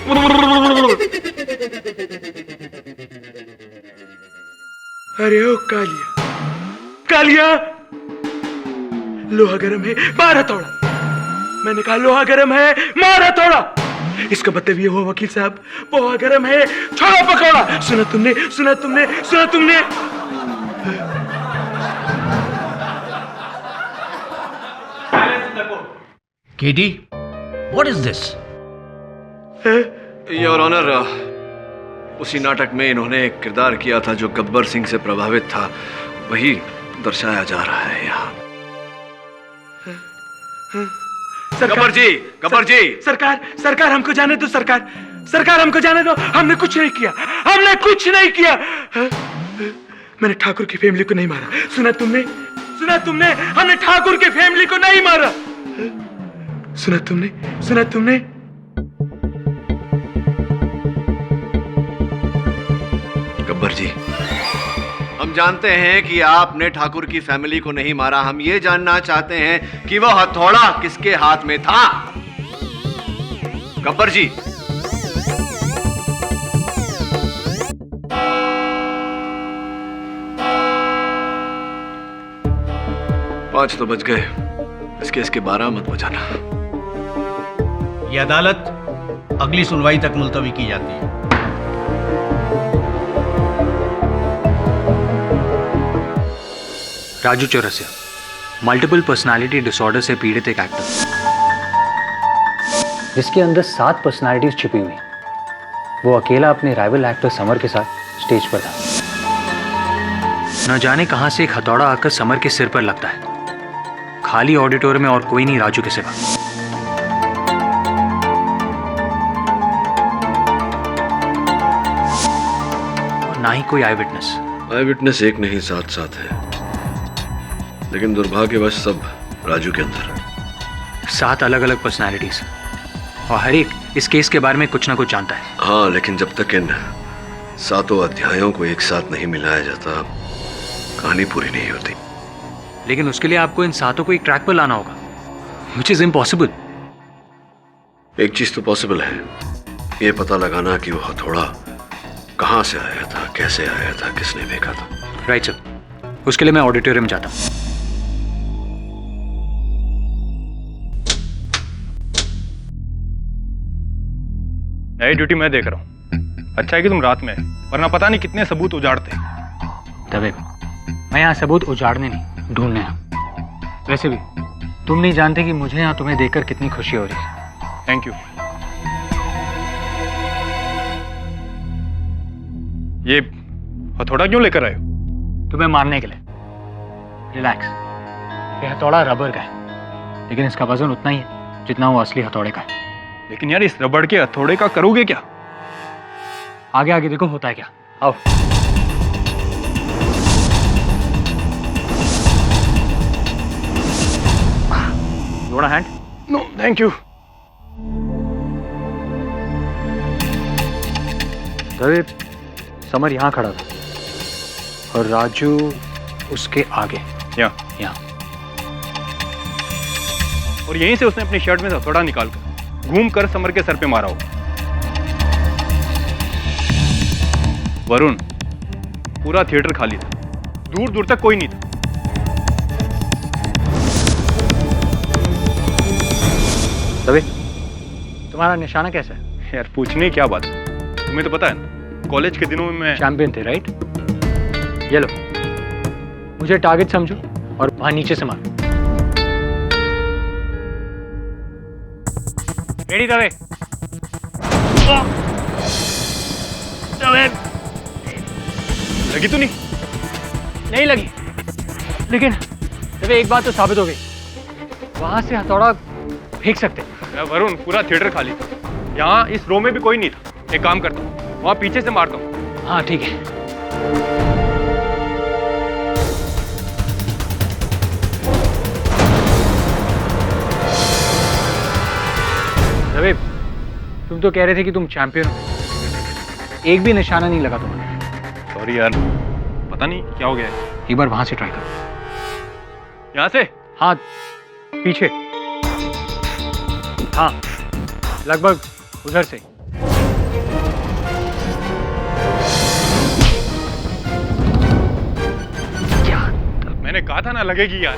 अरे ओ कालिया, कालिया लोहा गरम है, मार हथौड़ा। मैंने कहा लोहा गरम है, मार हथौड़ा। इसका मतलब ये हुआ वकील साहब लोहा गरम है, छोड़ा पकौड़ा। सुना तुमने, सुना तुमने, सुना तुमने। KD, what is this? Your honour, उसी नाटक में इन्होंने एक किरदार किया था जो गब्बर सिंह से प्रभावित था, वही दर्शाया जा रहा है यहाँ। गब्बर जी, गब्बर जी। सरकार, सरकार हमको जाने दो। सरकार, सरकार हमको जाने दो। हमने कुछ नहीं किया, हमने कुछ नहीं किया। मैंने ठाकुर की फैमिली को नहीं मारा। सुना तुमने, सुना तुमने, हमने ठाकुर की फैमिली को नहीं मारा। सुना तुमने, सुना तुमने। गब्बर जी, हम जानते हैं कि आपने ठाकुर की फैमिली को नहीं मारा। हम ये जानना चाहते हैं कि वो हथौड़ा किसके हाथ में था। गब्बर जी। पांच तो बज गए, इस केस के 12 मत बजाना। ये अदालत अगली सुनवाई तक मुलतवी की जाती है। Raju Chaurasia, multiple personality disorder से पीड़ित एक एक्टर जिसके अंदर 7 पर्सनालिटीज छिपी हुई, वो अकेला अपने राइवल एक्टर समर के साथ स्टेज पर था। न जाने कहां से एक हथौड़ा आकर समर के सिर पर लगता है। खाली ऑडिटोरियम में और कोई नहीं राजू के सिवा। और ना ही कोई आई विटनेस। आई विटनेस एक नहीं 7 है, लेकिन दुर्भाग्यवश सब राजू के अंदर। 7 अलग अलग पर्सनालिटीज और हर एक इस केस के बारे में कुछ ना कुछ जानता है। हाँ, लेकिन जब तक इन 7 अध्यायों को एक साथ नहीं मिलाया जाता, कहानी पूरी नहीं होती। लेकिन उसके लिए आपको इन 7 को एक ट्रैक पर लाना होगा, which is impossible। एक चीज तो पॉसिबल है, ये पता लगाना कि वो हथौड़ा कहां से आया था, कैसे आया था, किसने फेंका था। राइट सर, उसके लिए मैं ऑडिटोरियम जाता हूँ। नई ड्यूटी मैं देख रहा हूँ। अच्छा है कि तुम रात में, वरना पता नहीं कितने सबूत उजाड़ते। दबे, मैं यहाँ सबूत उजाड़ने नहीं, ढूंढने आया। वैसे भी तुम नहीं जानते कि मुझे यहाँ तुम्हें देखकर कितनी खुशी हो रही है। Thank you. ये हथौड़ा क्यों लेकर आए हो? तुम्हें मारने के लिए। रिलैक्स, ये हथौड़ा रबर का है, लेकिन इसका वजन उतना ही है जितना वो असली हथौड़े का है। लेकिन यार, इस रबड़ के हथौड़े का करोगे क्या? आगे आगे देखो होता है क्या। आओ। You want a hand? No thank you. दबे, समर यहाँ खड़ा था और राजू उसके आगे। यहाँ। और यहीं से उसने अपनी शर्ट में से हथौड़ा निकालकर घूम कर समर के सर पे मारा हो। वरुण, पूरा थिएटर खाली था, दूर दूर तक कोई नहीं था। दबे, तुम्हारा निशाना कैसा है? यार पूछने की क्या बात है, तुम्हें तो पता है ना, कॉलेज के दिनों में मैं चैंपियन थे, राइट? ये लो, मुझे टारगेट समझो और वहां नीचे से मार। रेडी दवे? लगी तो नहीं? नहीं लगी, लेकिन दवे एक बात तो साबित हो गई, वहां से हथौड़ा फेंक सकते। वरुण, पूरा थिएटर खाली था, यहाँ इस रो में भी कोई नहीं था। एक काम करता हूँ, वहाँ पीछे से मारता हूँ। हाँ ठीक है। दवे, तुम तो कह रहे थे कि तुम चैंपियन हो, एक भी निशाना नहीं लगा तुम्हारा। सॉरी यार, पता नहीं क्या हो गया है। एक बार वहां से ट्राई करो। यहाँ से? हाँ, पीछे। हाँ, लगभग उधर से। मैंने कहा था ना लगेगी यार।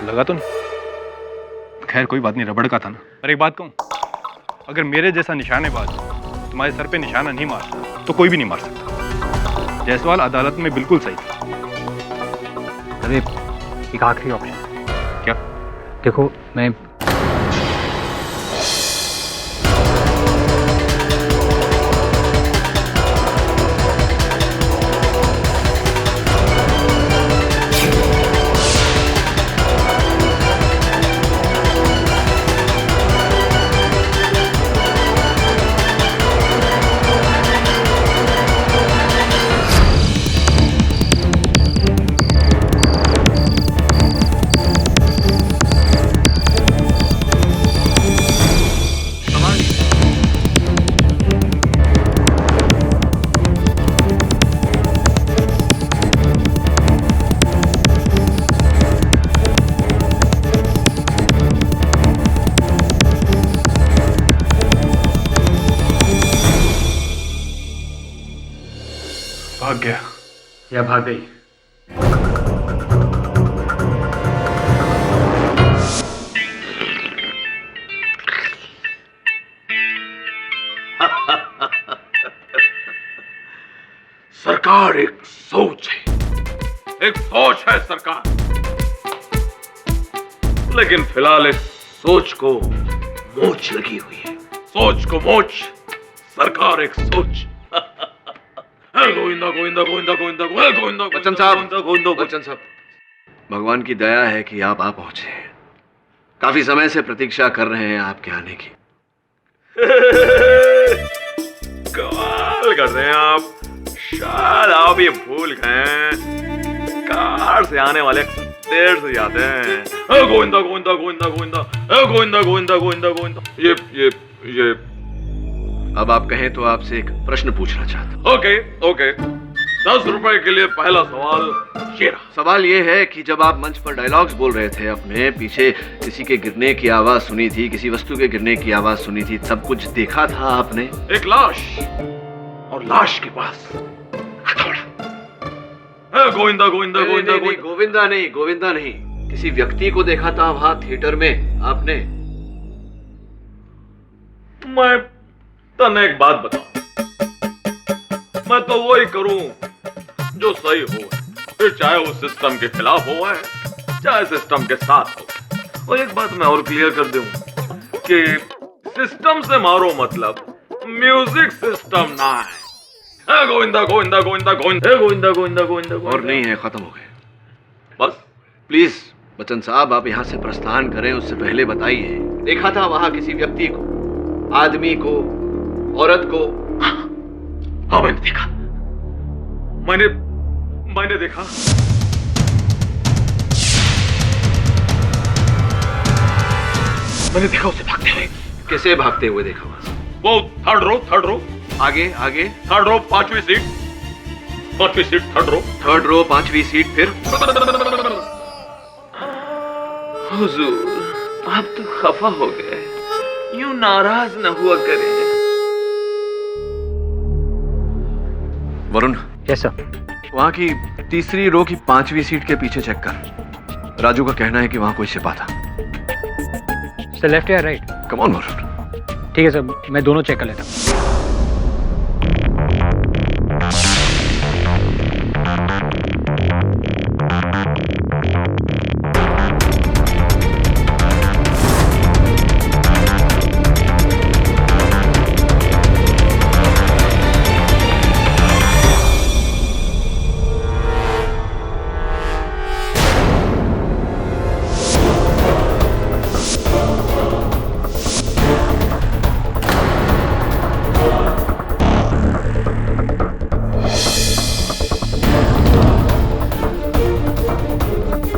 लगा तो नहीं? खैर कोई बात नहीं, रबड़ का था ना। पर एक बात कहूं, अगर मेरे जैसा निशानेबाज तुम्हारे सर पे निशाना नहीं मारता तो कोई भी नहीं मार सकता। जायसवाल अदालत में बिल्कुल सही था। अरे एक आखिरी ऑप्शन। क्या? देखो, मैं भाग गया या भाग गई। सरकार एक सोच है, एक सोच है सरकार, लेकिन फिलहाल इस सोच को मोच लगी हुई है। सोच को मोच, सरकार एक सोच। गोविंदा गोविंदा गोविंदा गोविंदा गोविंदा। बच्चन साहब, बच्चन साहब, भगवान की दया है कि आप आ पहुंचे हैं। काफी समय से प्रतीक्षा कर रहे हैं आपके आने की। कमाल कर रहे हैं आप, शायद आप ये भूल गए, कार से आने वाले देर से जाते हैं। गोविंदा गोविंदा गोविंदा गोविंदा गोविंदा गोविंदा गोविंदा गोविंदा। ये अब आप कहें तो आपसे एक प्रश्न पूछना चाहता हूं। ओके, 10 रुपए के लिए पहला सवाल ये रहा। सवाल ये है कि जब आप मंच पर डायलॉग्स बोल रहे थे, अपने पीछे किसी के गिरने की आवाज सुनी थी, किसी वस्तु के गिरने की आवाज सुनी थी, सब कुछ देखा था आपने? एक लाश, और लाश के पास हथौड़ा। गोविंदा गोविंदा गोविंदा गोविंदा नहीं, किसी व्यक्ति को देखा था वहां थिएटर में आपने? मैं तने एक बात बताऊं, मैं तो वही करूं जो सही हो, फिर चाहे वो सिस्टम के खिलाफ हो चाहे सिस्टम के साथ हो। और एक बात मैं और क्लियर कर दूं कि सिस्टम से मारो मतलब म्यूजिक सिस्टम ना है। गोविंदा गोविंदा गोविंदा गोविंदा गोविंदा गोविंदा गोविंदा। और नहीं है, खत्म हो गए। बस प्लीज बच्चन साहब, आप यहाँ से प्रस्थान करें उससे पहले बताइए, देखा था वहां किसी व्यक्ति को, आदमी को, औरत को? हाँ मैंने देखा, मैंने देखा। मैंने देखा उसे भागते हुए। कैसे भागते हुए देखा वहां से? वो थर्ड रो आगे थर्ड रो 5वीं सीट, थर्ड रो 5वीं सीट। फिर हुजूर, आप तो खफा हो गए, यूं नाराज न हुआ करें। Varun, yes sir. वहां की तीसरी रो की 5वीं सीट के पीछे चेक कर। राजू का कहना है कि वहां कोई सिपा था। सर लेफ्ट या राइट? Come on Varun. ठीक है सर, मैं दोनों चेक कर लेता हूँ।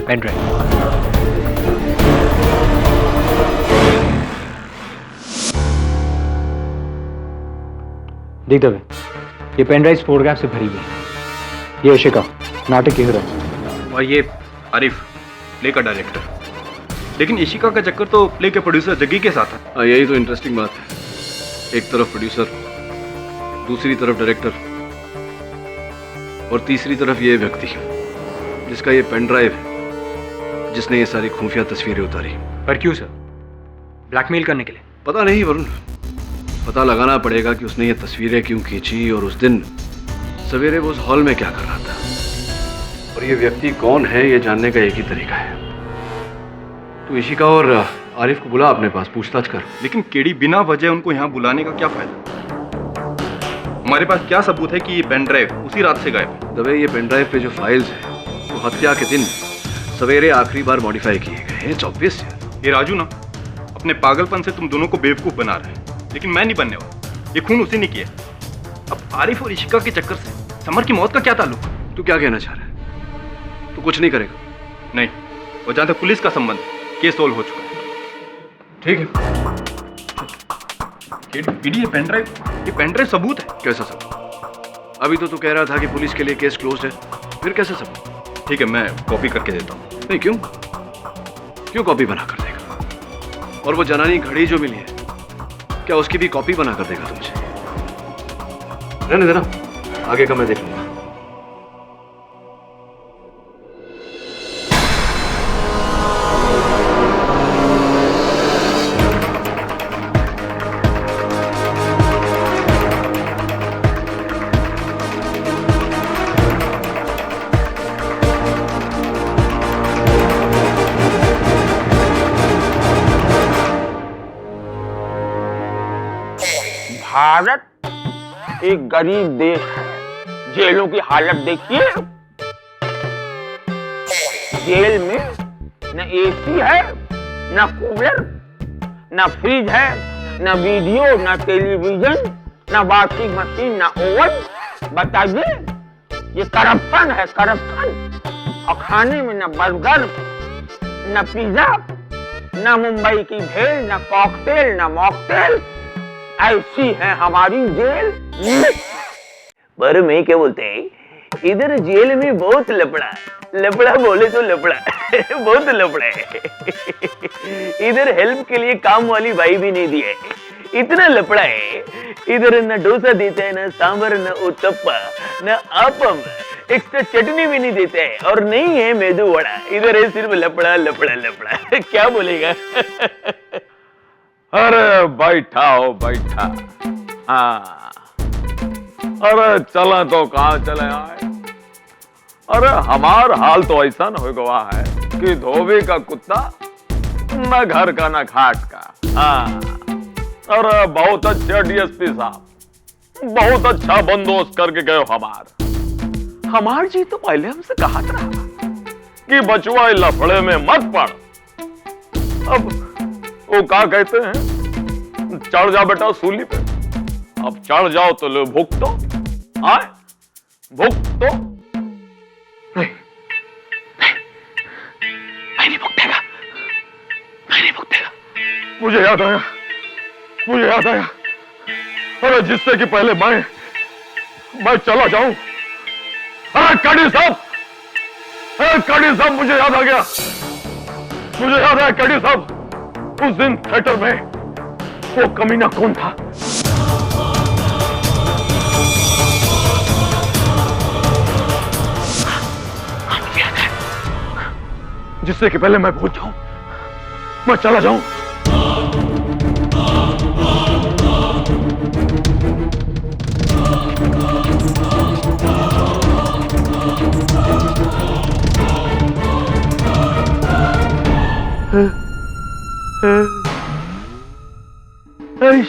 Pen drive. देख दबे, ये पेन ड्राइव फोटोग्राफ से भरी हुई है। ये इशिका, नाटक की हीरो, और ये आरिफ, प्ले का डायरेक्टर। लेकिन इशिका का चक्कर तो प्ले के प्रोड्यूसर जग्गी के साथ है। हाँ, यही तो इंटरेस्टिंग बात है। एक तरफ प्रोड्यूसर, दूसरी तरफ डायरेक्टर, और तीसरी तरफ ये व्यक्ति जिसका ये पेन ड्राइव है, जिसने ये सारी खुफिया तस्वीरें उतारी। पर क्यों सर? ब्लैकमेल करने के लिए? पता नहीं वरुण, पता लगाना पड़ेगा कि उसने ये तस्वीरें क्यों खींची और उस दिन सवेरे वो उस हॉल में क्या कर रहा था। और ये व्यक्ति कौन है, ये जानने का एक ही तरीका है। तू इशिका और आरिफ को बुला अपने पास, पूछताछ कर। लेकिन केडी बिना वजह उनको यहाँ बुलाने का क्या फायदा? हमारे पास क्या सबूत है कि ये पेन ड्राइव उसी रात से गायब है? दबे, ये पेन ड्राइव पे जो फाइल्स हैं वो हत्या के दिन सवेरे आखिरी बार मॉडिफाई किए गए हैं। इट्स ऑब्वियस है। ये राजू ना अपने पागलपन से तुम दोनों को बेवकूफ बना रहे हैं, लेकिन मैं नहीं बनने वाला। ये खून उसी ने किया। अब आरिफ और इशिका के चक्कर से समर की मौत का क्या ताल्लुक? तू क्या कहना चाह रहा है? तू कुछ नहीं करेगा? नहीं, और जहां तक पुलिस का संबंध है, केस सोल्व हो चुका है। ठीक है। केडी, ये पेन ड्राइव सबूत है। कैसा सबूत? अभी तो तू कह रहा था कि पुलिस के लिए केस क्लोज है, फिर कैसे सबूत? ठीक है, मैं कॉपी करके देता हूँ। नहीं, क्यों कॉपी बना कर देगा? और वो जनानी घड़ी जो मिली है, क्या उसकी भी कॉपी बना कर देगा तुमसे? रहने देना, आगे का मैं देख लूंगा। भारत एक गरीब देश है। जेलों की हालत देखिए। जेल में न एसी है, न कूलर, न फ्रिज है, न वीडियो, न टेलीविजन, न वॉशिंग मशीन, न ओवन। बताइए, ये करप्शन है, करप्शन। और खाने में न बर्गर, न पिज्जा, न मुंबई की भेल, न कॉकटेल, न मॉकटेल। ऐसी है हमारी जेल। पर मैं क्या बोलते हैं, इधर जेल में बहुत लफड़ा, लफड़ा बोले तो लफड़ा बहुत लफड़ा है। इधर हेल्प के लिए काम वाली भाई भी नहीं दिए, इतना लफड़ा है। इधर न डोसा देते हैं, न सांबर, न उत्तप्पा, न आपम, एक्स्ट्रा चटनी भी नहीं देते हैं, और नहीं है मेदू वड़ा। इधर है सिर्फ लफड़ा लफड़ा लफड़ा। क्या बोलेगा? अरे बैठा हो, बैठा। हाँ, अरे चला तो कहाँ चले आए। अरे हमार हाल तो ऐसा न हो गवा है कि धोबी का कुत्ता न घर का न घाट का। हाँ, अरे बहुत अच्छे डीएसपी साहब, बहुत अच्छा बंदोबस्त करके गए हमार जी तो पहले हमसे कहा था कि बचुआ लफड़े में मत पड़। अब वो क्या कहते हैं, चढ़ जा बेटा सूली पे। अब चढ़ जाओ तो लो भुगतो। आए भुगतो। नहीं, मैं नहीं भुगतेगा, मैं नहीं भुगतेगा। मुझे याद आया, अरे जिससे कि पहले मैं चला जाऊं। अरे कड़ी साहब, मुझे याद आ गया, कड़ी साहब। उस दिन थिएटर में वो कमीना कौन था? जिससे कि पहले मैं भूल जाऊं, मैं चला जाऊं।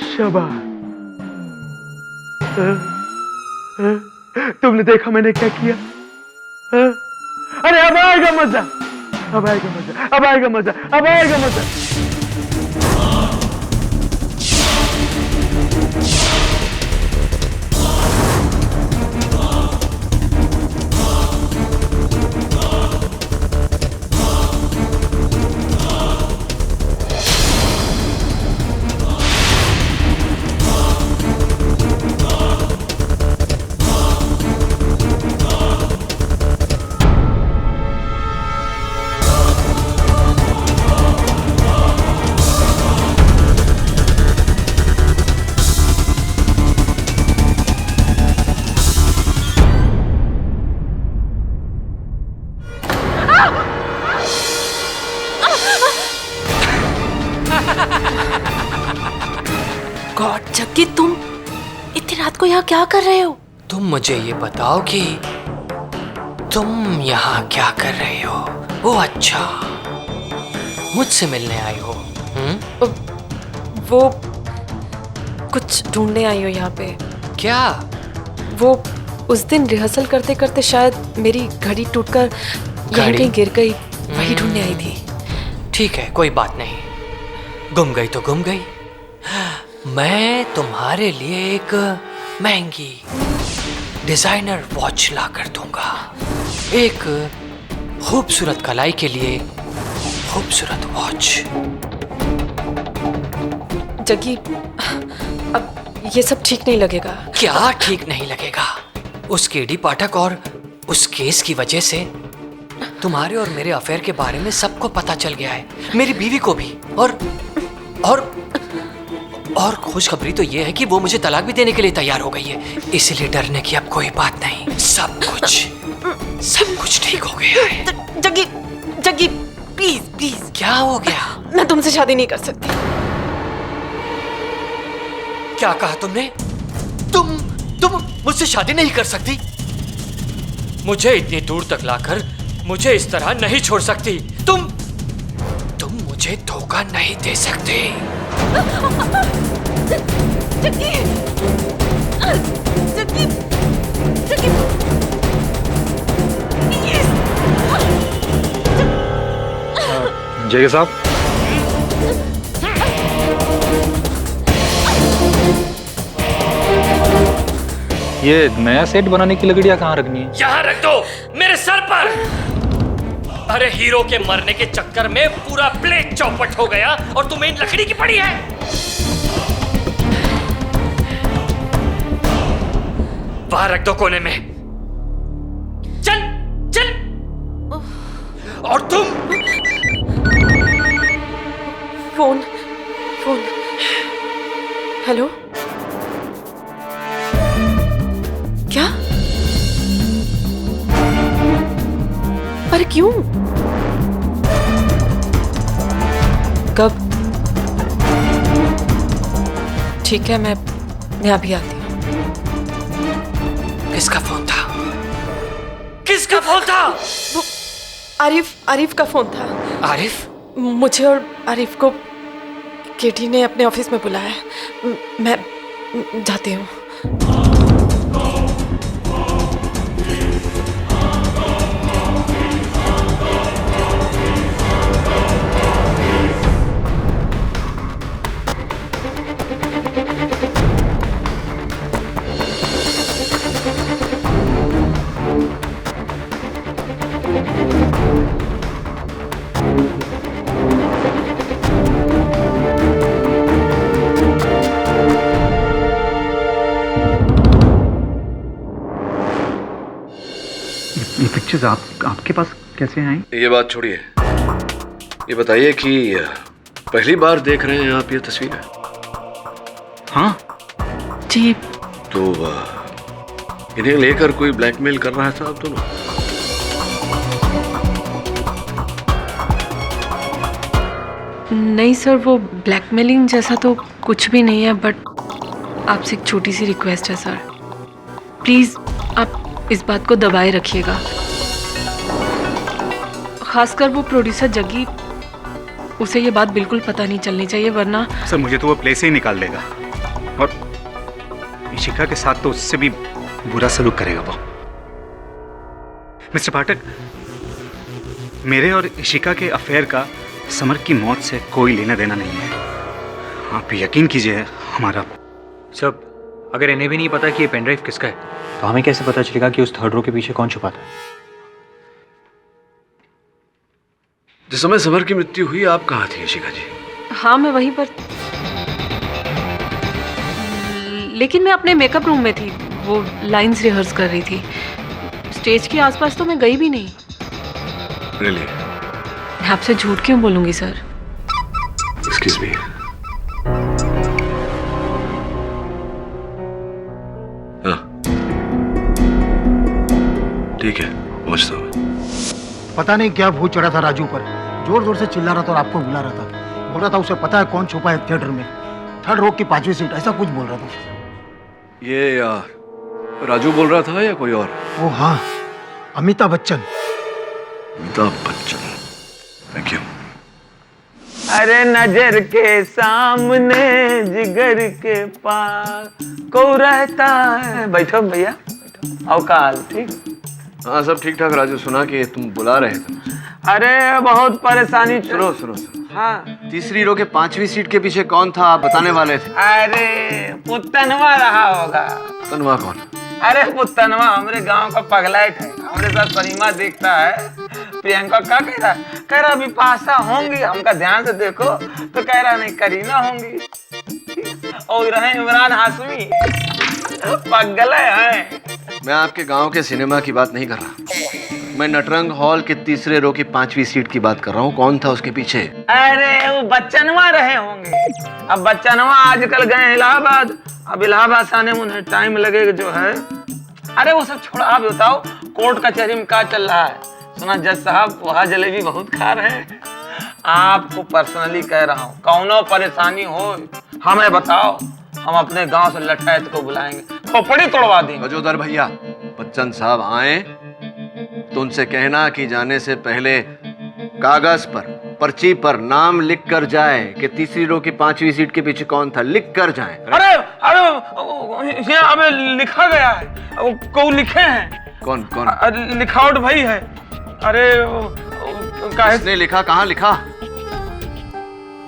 शाबाश, तुमने देखा मैंने क्या किया? अरे अब आएगा मजा, अब आएगा मजा, अब आएगा मजा, अब आएगा मजा। जग्गी, तुम इतनी रात को यहाँ क्या कर रहे हो? तुम मुझे ये बताओ कि तुम यहाँ क्या कर रहे हो? ओ अच्छा, मुझसे मिलने आई हो? वो कुछ ढूंढने आई हो यहाँ पे। क्या? वो उस दिन रिहर्सल करते करते शायद मेरी घड़ी टूटकर यहाँ कहीं गिर गई, वही ढूंढने आई थी। ठीक है, कोई बात नहीं, गुम गई तो गुम गई। मैं तुम्हारे लिए एक महंगी डिजाइनर वॉच ला कर दूंगा, एक खूबसूरत कलाई के लिए खूबसूरत वॉच। जग्गी, अब ये सब ठीक नहीं लगेगा। क्या ठीक नहीं लगेगा? उस केडी पाठक और उस केस की वजह से तुम्हारे और मेरे अफेयर के बारे में सबको पता चल गया है, मेरी बीवी को भी। और खुशखबरी तो ये है कि वो मुझे तलाक भी देने के लिए तैयार हो गई है, इसलिए डरने की अब कोई बात नहीं। सब कुछ ठीक हो गया है। जग्गी प्लीज। क्या हो गया? मैं तुमसे शादी नहीं कर सकती। क्या कहा तुमने? तुम मुझसे शादी नहीं कर सकती? मुझे इतनी दूर तक लाकर मुझे इस तरह नहीं छोड़ सकती। तुम मुझे धोखा नहीं दे सकते। जय साहब, ये नया सेट बनाने की लकड़ियां कहाँ रखनी है? यहाँ रख दो, मेरे सर पर। अरे हीरो के मरने के चक्कर में पूरा प्लेट चौपट हो गया और तुम्हें इन लकड़ी की पड़ी है। बाहर रख दो कोने में। चल। और तुम फोन। हेलो, क्या? अरे क्यों? कब? ठीक है, मैं अभी आती हूँ। किसका फोन था? किसका फोन था? वो आरिफ का फोन था। आरिफ? मुझे और आरिफ को केटी ने अपने ऑफिस में बुलाया है। मैं जाती हूँ। ये पिक्चर्स आपके पास कैसे आई? ये बात छोड़िए, ये बताइए कि पहली बार देख रहे हैं आप ये तस्वीरें? हाँ जी। तो इन्हें लेकर कोई ब्लैकमेल कर रहा था आप दोनों? नहीं सर, वो ब्लैकमेलिंग जैसा तो कुछ भी नहीं है, बट आपसे एक छोटी सी रिक्वेस्ट है सर, प्लीज आप इस बात को दबाए रखिएगा। खासकर वो प्रोड्यूसर जग्गी, उसे ये बात बिल्कुल पता नहीं चलनी चाहिए, वरना सर मुझे तो वो प्ले से ही निकाल देगा, और इशिका के साथ तो उससे भी बुरा सलूक करेगा वो। मिस्टर पाठक, मेरे और इशिका के अफेयर का समर की मौत से कोई लेना देना नहीं है, आप यकीन कीजिए हमारा। सब अगर इन्हें भी नहीं पता कि ये पेनड्राइव किसका है, तो हमें कैसे पता चलेगा कि उस थर्ड रो के पीछे कौन छुपा था? जिस समय समर की मृत्यु हुई आप कहाँ थी इशिका जी? हाँ मैं वहीं पर, लेकिन मैं अपने मेकअप रूम में थी, वो लाइंस रिहर्स कर रही थी। स्टेज के आसपास तो मैं गई भी नहीं। Really? मैं आपसे झूठ क्यों बोलूंगी सर? Excuse me. हाँ ठीक है, पहुंचता हूँ। पता नहीं क्या भूत चढ़ा था राजू पर, जोर जोर से चिल्ला रहा था और आपको बुला रहा था, बोल रहा था उसे पता है कौन छुपा है थिएटर में। थर्ड रो की 5वीं सीट, ऐसा कुछ बोल रहा था। ये राजू बोल रहा था या कोई और? ओ हाँ, अमिताभ बच्चन। Amitabh Bachchan, thank you. अरे नजर के सामने जिगर के पास को रहता है। बैठो भैया, बैठो। अवकाल ठीक? हाँ सब ठीक ठाक राजू। सुना कि तुम बुला रहे थे। अरे बहुत परेशानी। सुनो सुनो सुनो। हाँ। तीसरी रो के 5वीं सीट के पीछे कौन था आप बताने वाले थे। अरे पुत्तनवा रहा होगा। तनवा कौन? अरे पुत्तनवा हमारे गांव का पगलाइट है, हमारे साथ सिनेमा देखता है। प्रियंका क्या कह रहा है? कह रहा अभी पासा होंगी, हमका ध्यान से देखो तो कह रहा नहीं करीना होंगी। और रहे इमरान हाशमी, पगले हैं। मैं आपके गांव के सिनेमा की बात नहीं कर रहा, मैं नटरंग हॉल के तीसरे रो की 5वीं सीट की बात कर रहा हूँ। कौन था उसके पीछे? अरे वो बच्चनवा रहे होंगे। अब बच्चनवा आजकल गए इलाहाबाद, अब इलाहाबाद से आने में उन्हें टाइम लगेगा जो है। अरे वो सब छोड़ा, आप बताओ कोर्ट कचहरी में क्या चल रहा है? सुना जज साहब वहाँ जलेबी बहुत खा रहे हैं। आपको पर्सनली कह रहा हूँ, कौनो परेशानी हो हमें बताओ, हम अपने गांव से लठैत को बुलाएंगे, खोपड़ी तोड़वा देंगे। गजोदर भैया, बच्चन साहब आए तो उनसे कहना कि जाने से पहले कागज पर, पर्ची पर नाम लिख कर जाए कि तीसरी रो की 5वीं सीट के पीछे कौन था, लिख कर जाए। अरे अरे यहाँ हमें लिखा गया है, को लिखे हैं। कौन कौन? लिखावट भाई है। अरे किसने लिखा, कहाँ लिखा?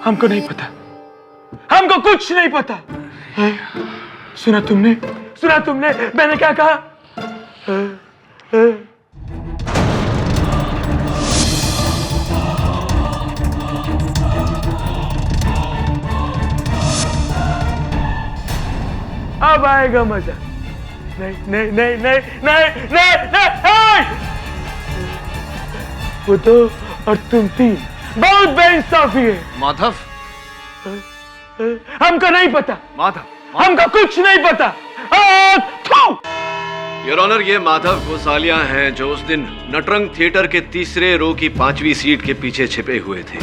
हमको नहीं पता, हमको कुछ नहीं पता। सुना तुमने, सुना तुमने मैंने क्या कहा? अब आएगा मजा। नहीं नहीं नहीं नहीं नहीं नहीं नहीं, वो तो और तुम तीन बहुत बेइंसाफी है। माधव, हमको नहीं पता माधव, हमको कुछ नहीं पता। योर ऑनर, ये माधव गोसालिया हैं जो उस दिन नटरंग थिएटर के तीसरे रो की 5वीं सीट के पीछे छिपे हुए थे।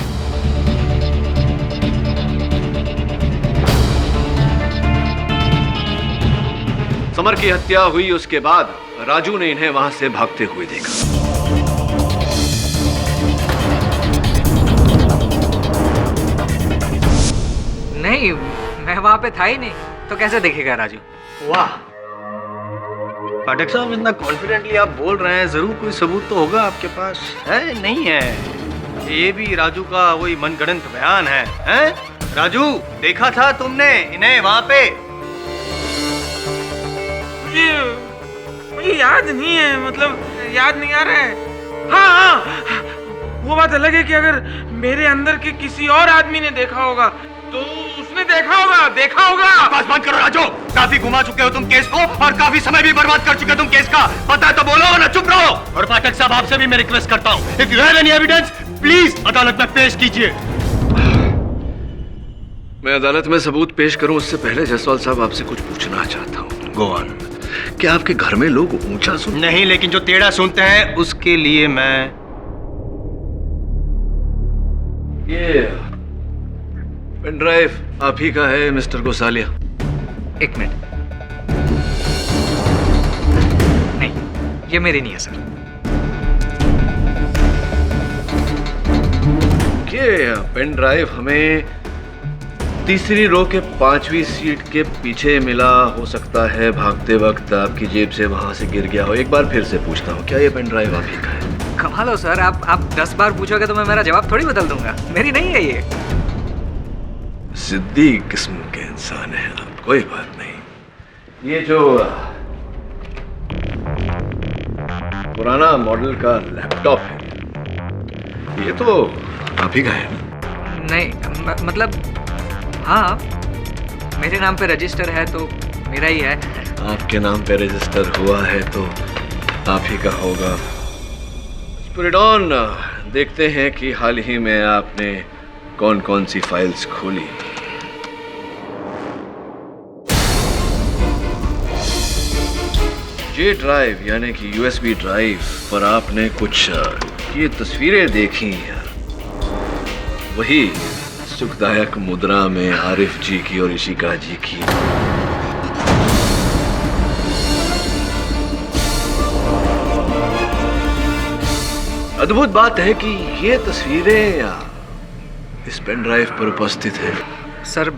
समर की हत्या हुई उसके बाद राजू ने इन्हें वहां से भागते हुए देखा। नहीं, मैं वहां पे था ही नहीं, तो कैसे देखेगा राजू? वाह पाठक साहब, इतना कॉन्फिडेंटली आप बोल रहे हैं, जरूर कोई सबूत तो होगा आपके पास। है नहीं है? ये भी राजू का वही मनगढ़ंत बयान है, हैं? राजू, देखा था तुमने इन्हें वहां पे? मुझे याद नहीं है, मतलब याद नहीं आ रहा है। हाँ हाँ, वो बात अलग है कि अगर मेरे अंदर के किसी और आदमी ने देखा होगा तो उसने देखा होगा, देखा होगा। बस बंद करो राजू, काफी घुमा चुके हो तुम केस को और काफी समय भी बर्बाद कर चुके हो तुम केस का। पता है तो बोलो ना, चुप रहो। और पाठक साहब, आपसे भी मैं रिक्वेस्ट करता हूँ, if you have any evidence please अदालत में पेश कीजिए। मैं अदालत में सबूत पेश करूं उससे पहले जसवाल साहब आपसे कुछ पूछना चाहता हूं। Go on. क्या आपके घर में लोग ऊंचा सुनते? नहीं, लेकिन जो टेढ़ा सुनते हैं उसके लिए मैं ये पेन ड्राइव आप ही का है मिस्टर गोसालिया? एक मिनट, नहीं ये मेरी नहीं है सर। ये पेन ड्राइव हमें तीसरी रो के 5वीं सीट के पीछे मिला, हो सकता है भागते वक्त आपकी जेब से वहां से गिर गया हो। एक बार फिर से पूछता हूँ, क्या ये पेन ड्राइव आप ही का है? कमाल हो सर, आप 10 बार पूछोगे तो मैं मेरा जवाब थोड़ी बदल दूंगा। मेरी नहीं है ये। जिद्दी किस्म के इंसान है आप, कोई बात नहीं। ये जो पुराना मॉडल का लैपटॉप है, ये तो आप ही का है? नहीं मतलब हाँ, मेरे नाम पे रजिस्टर है तो मेरा ही है। आपके नाम पे रजिस्टर हुआ है तो आप ही का होगा। स्पिरिडॉन, देखते हैं कि हाल ही में आपने कौन कौन सी फाइल्स खोली। ये ड्राइव यानी कि USB ड्राइव पर आपने कुछ ये तस्वीरें देखी, वही सुखदायक मुद्रा में आरिफ जी की और इशिका जी की। अद्भुत बात है कि ये तस्वीरें इस पेन ड्राइव पर उपस्थित है। सर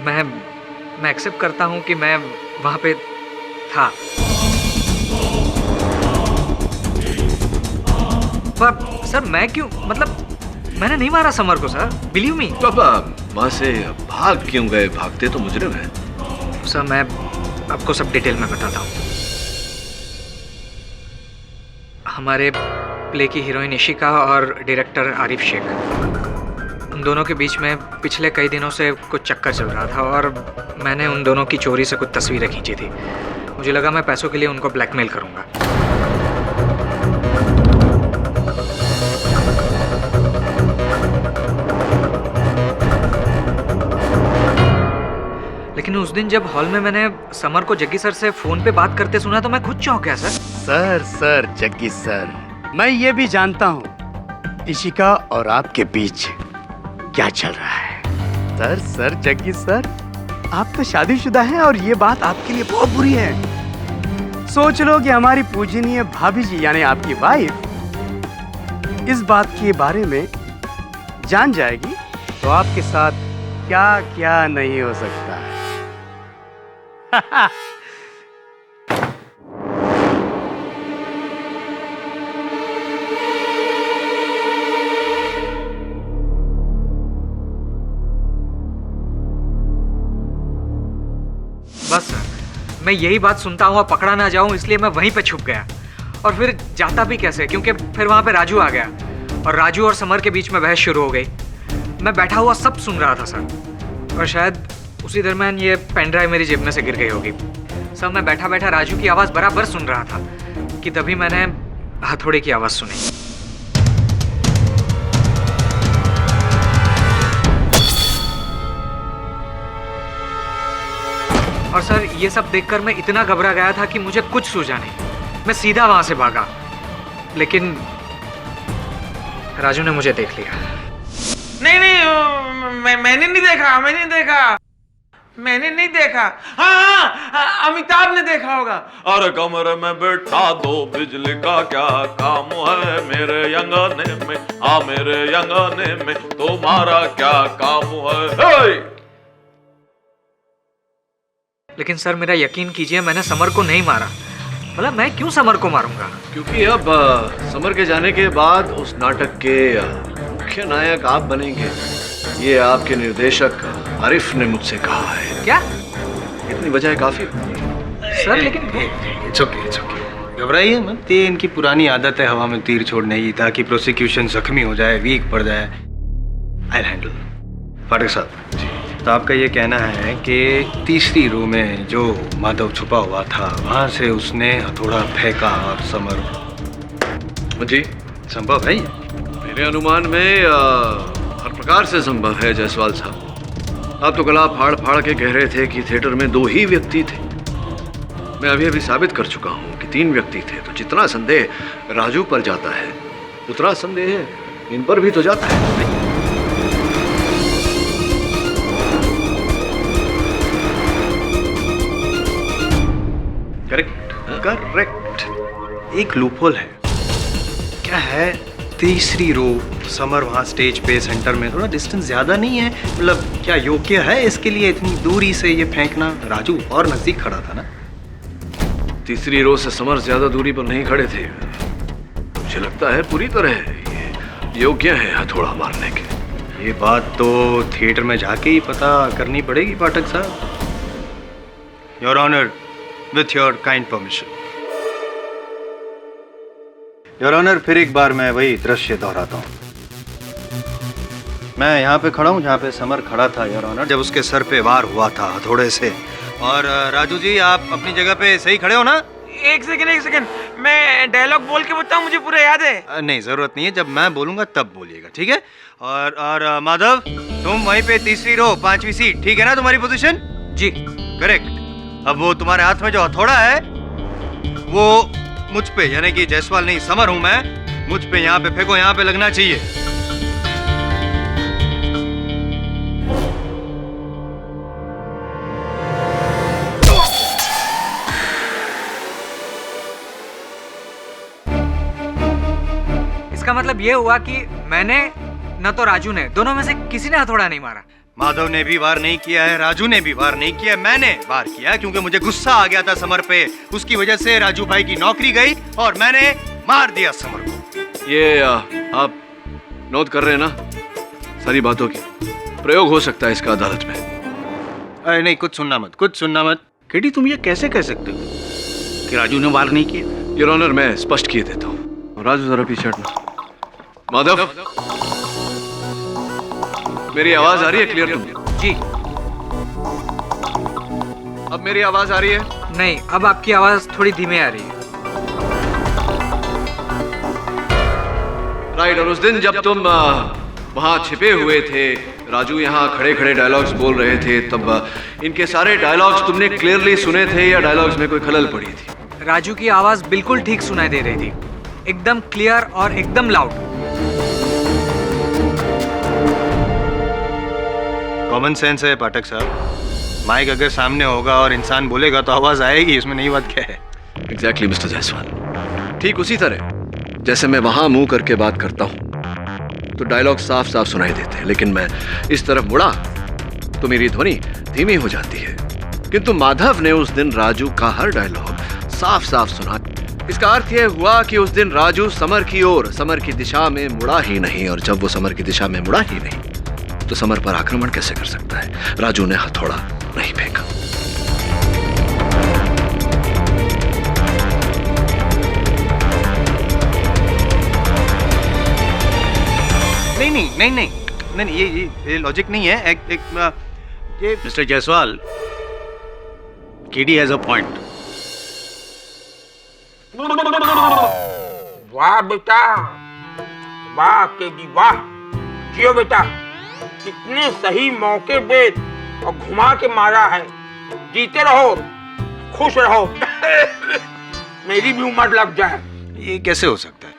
मैं एक्सेप्ट करता हूँ कि मैं वहाँ पे था, पर सर मैं क्यों, मतलब मैंने नहीं मारा समर को सर, बिलीव मी। तो अब वहाँ से भाग क्यों गए? भागते तो मुजरिम हैं। सर मैं आपको सब डिटेल में बताता हूँ। हमारे प्ले की हीरोइन इशिका और डायरेक्टर आरिफ शेख, उन दोनों के बीच में पिछले कई दिनों से कुछ चक्कर चल रहा था और मैंने उन दोनों की चोरी से कुछ तस्वीरें खींची थी। मुझे लगा मैं पैसों के लिए उनको ब्लैकमेल करूँगा। लेकिन उस दिन जब हॉल में मैंने समर को जग्गी सर से फोन पे बात करते सुना तो मैं खुद चौंक गया सर। सर जग्गी सर, मैं ये भी जानता हूँ इशिका और आपके बीच क्या चल रहा है। सर जग्गी सर, आप तो शादीशुदा हैं और ये बात आपके लिए बहुत बुरी है। सोच लो कि हमारी पूजनीय भाभी जी यानी आपकी वाइफ इस बात के बारे में जान जाएगी तो आपके साथ क्या क्या नहीं हो सकता है। बस सर, मैं यही बात सुनता हुआ पकड़ा ना जाऊं इसलिए मैं वहीं पे छुप गया। और फिर जाता भी कैसे, क्योंकि फिर वहां पे राजू आ गया और राजू और समर के बीच में बहस शुरू हो गई। मैं बैठा हुआ सब सुन रहा था सर, और शायद उसी दरमियान ये पेन ड्राइव मेरी जेब में से गिर गई होगी। सर मैं बैठा बैठा राजू की आवाज़ बराबर सुन रहा था कि तभी मैंने हथौड़े की आवाज़ सुनी। और सर ये सब देखकर मैं इतना घबरा गया था कि मुझे कुछ सूझा नहीं। मैं सीधा वहां से भागा, लेकिन राजू ने मुझे देख लिया। नहीं, मैंने नहीं देखा। हाँ, अमिताभ ने देखा होगा। अरे कमरे में बैठा दो, बिजली का क्या काम है मेरे अंगने में, मेरे अंगने में तुम्हारा क्या काम है। लेकिन सर मेरा यकीन कीजिए, मैंने समर को नहीं मारा। मतलब मैं क्यों समर को मारूंगा? क्योंकि अब समर के जाने के बाद उस नाटक के मुख्य नायक आप बनेंगे, ये आपके निर्देशक आरिफ ने मुझसे कहा है। क्या? इतनी वजह काफी सर। लेकिन इट्स ओके, घबराइए मत। ये इनकी पुरानी आदत है हवा में तीर छोड़ने की, ताकि प्रोसिक्यूशन जख्मी हो जाए, वीक पड़ जाए। I handle. फाटक साहब जी, तो आपका ये कहना है कि तीसरी रो में जो माधव छुपा हुआ था वहाँ से उसने हथौड़ा फेंका और समर। जी संभव है ये? मेरे अनुमान में हर प्रकार से संभव है जायसवाल साहब। आप तो गला फाड़ फाड़ के कह रहे थे कि थिएटर में 2 ही व्यक्ति थे। मैं अभी साबित कर चुका हूँ कि 3 व्यक्ति थे। तो जितना संदेह राजू पर जाता है उतना संदेह इन पर भी तो जाता है। करेक्ट। एक लूपहोल है। क्या है? तीसरी रो, समर वहाँ स्टेज पे सेंटर में, थोड़ा डिस्टेंस ज्यादा नहीं है। मतलब क्या योग्य है इसके लिए इतनी दूरी से ये फेंकना? राजू और नजदीक खड़ा था ना। तीसरी रो से समर ज्यादा दूरी पर नहीं खड़े थे। मुझे लगता है पूरी तरह ये योग्य है हथौड़ा मारने के। ये बात तो थिएटर में जाके ही पता करनी पड़ेगी पाठक साहब। Your honour, with your kind permission. Your honour, फिर एक बार मैं वही दृश्य दोहराता हूँ। मैं यहाँ पे खड़ा हूँ जहाँ पे समर खड़ा था योर ऑनर, जब उसके सर पे वार हुआ था हथौड़े से। और राजू जी, आप अपनी जगह पे सही खड़े हो ना? एक सेकंड, मैं डायलॉग बोल के बताऊं, मुझे पूरा याद है। नहीं, जरूरत नहीं है। जब मैं बोलूंगा तब बोलिएगा, ठीक है? और माधव, तुम वहीं पे तीसरी रो 5वीं सीट, ठीक है ना तुम्हारी पोजीशन? जी करेक्ट। अब वो तुम्हारे हाथ में जो हथौड़ा है वो मुझ पे, यानी कि जायसवाल नहीं समर हूं मैं, मुझ पे यहाँ पे फेंको, यहाँ पे लगना चाहिए। इसका मतलब ये हुआ कि मैंने न तो राजू ने, दोनों में से किसी ने हथौड़ा नहीं मारा। माधव ने भी वार नहीं किया है, राजू ने भी वार नहीं किया, मैंने वार किया क्योंकि मुझे गुस्सा आ गया था समर पे। उसकी वजह से राजू भाई की नौकरी गई और मैंने मार दिया समर को। ये आप नोट कर रहे हैं ना सारी बातों की? प्रयोग हो सकता है इसका अदालत में। अरे नहीं, कुछ सुनना मत, कुछ सुनना मत। केडी तुम ये कैसे कह सकते हो कि राजू ने वार नहीं किया? योर ऑनर, मैं स्पष्ट किए देता हूँ। राजू जरा पीछे हटना। माधव, मेरी आवाज आ रही है क्लियर तुम? जी। अब मेरी आवाज आ रही है? नहीं, अब आपकी आवाज थोड़ी धीमे आ रही है। राइट। और उस दिन जब तुम वहां छिपे हुए थे, राजू यहाँ खड़े खड़े डायलॉग्स बोल रहे थे, तब इनके सारे डायलॉग्स तुमने क्लियरली सुने थे या डायलॉग्स में कोई खलल पड़ी थी? राजू की आवाज बिल्कुल ठीक सुनाई दे रही थी, एकदम क्लियर और एकदम लाउड। कॉमन सेंस है पाठक साहब। माइक अगर सामने होगा और इंसान बोलेगा तो आवाज आएगी, इसमें नई बात क्या है? Exactly mister Jaiswal. ठीक उसी तरह जैसे मैं वहां मुंह करके बात करता हूं तो डायलॉग साफ साफ सुनाई देते हैं, लेकिन मैं इस तरफ मुड़ा तो मेरी ध्वनि धीमी हो जाती है। किंतु माधव ने उस दिन राजू का हर डायलॉग साफ साफ सुना। इसका अर्थ यह हुआ कि उस दिन राजू समर की ओर, समर की दिशा में मुड़ा ही नहीं, और जब वो समर की दिशा में मुड़ा ही नहीं तो समर पर आक्रमण कैसे कर सकता है? राजू ने हथौड़ा नहीं फेंका। नहीं, ये लॉजिक नहीं है। ये mister Jaiswal, KD has a point. वाह बेटा, वाह केडी वाह, जियो बेटा। कितने सही मौके पे और घुमा के मारा है। जीते रहो, खुश रहो। मेरी भी उम्र लग जाए। ये कैसे हो सकता है?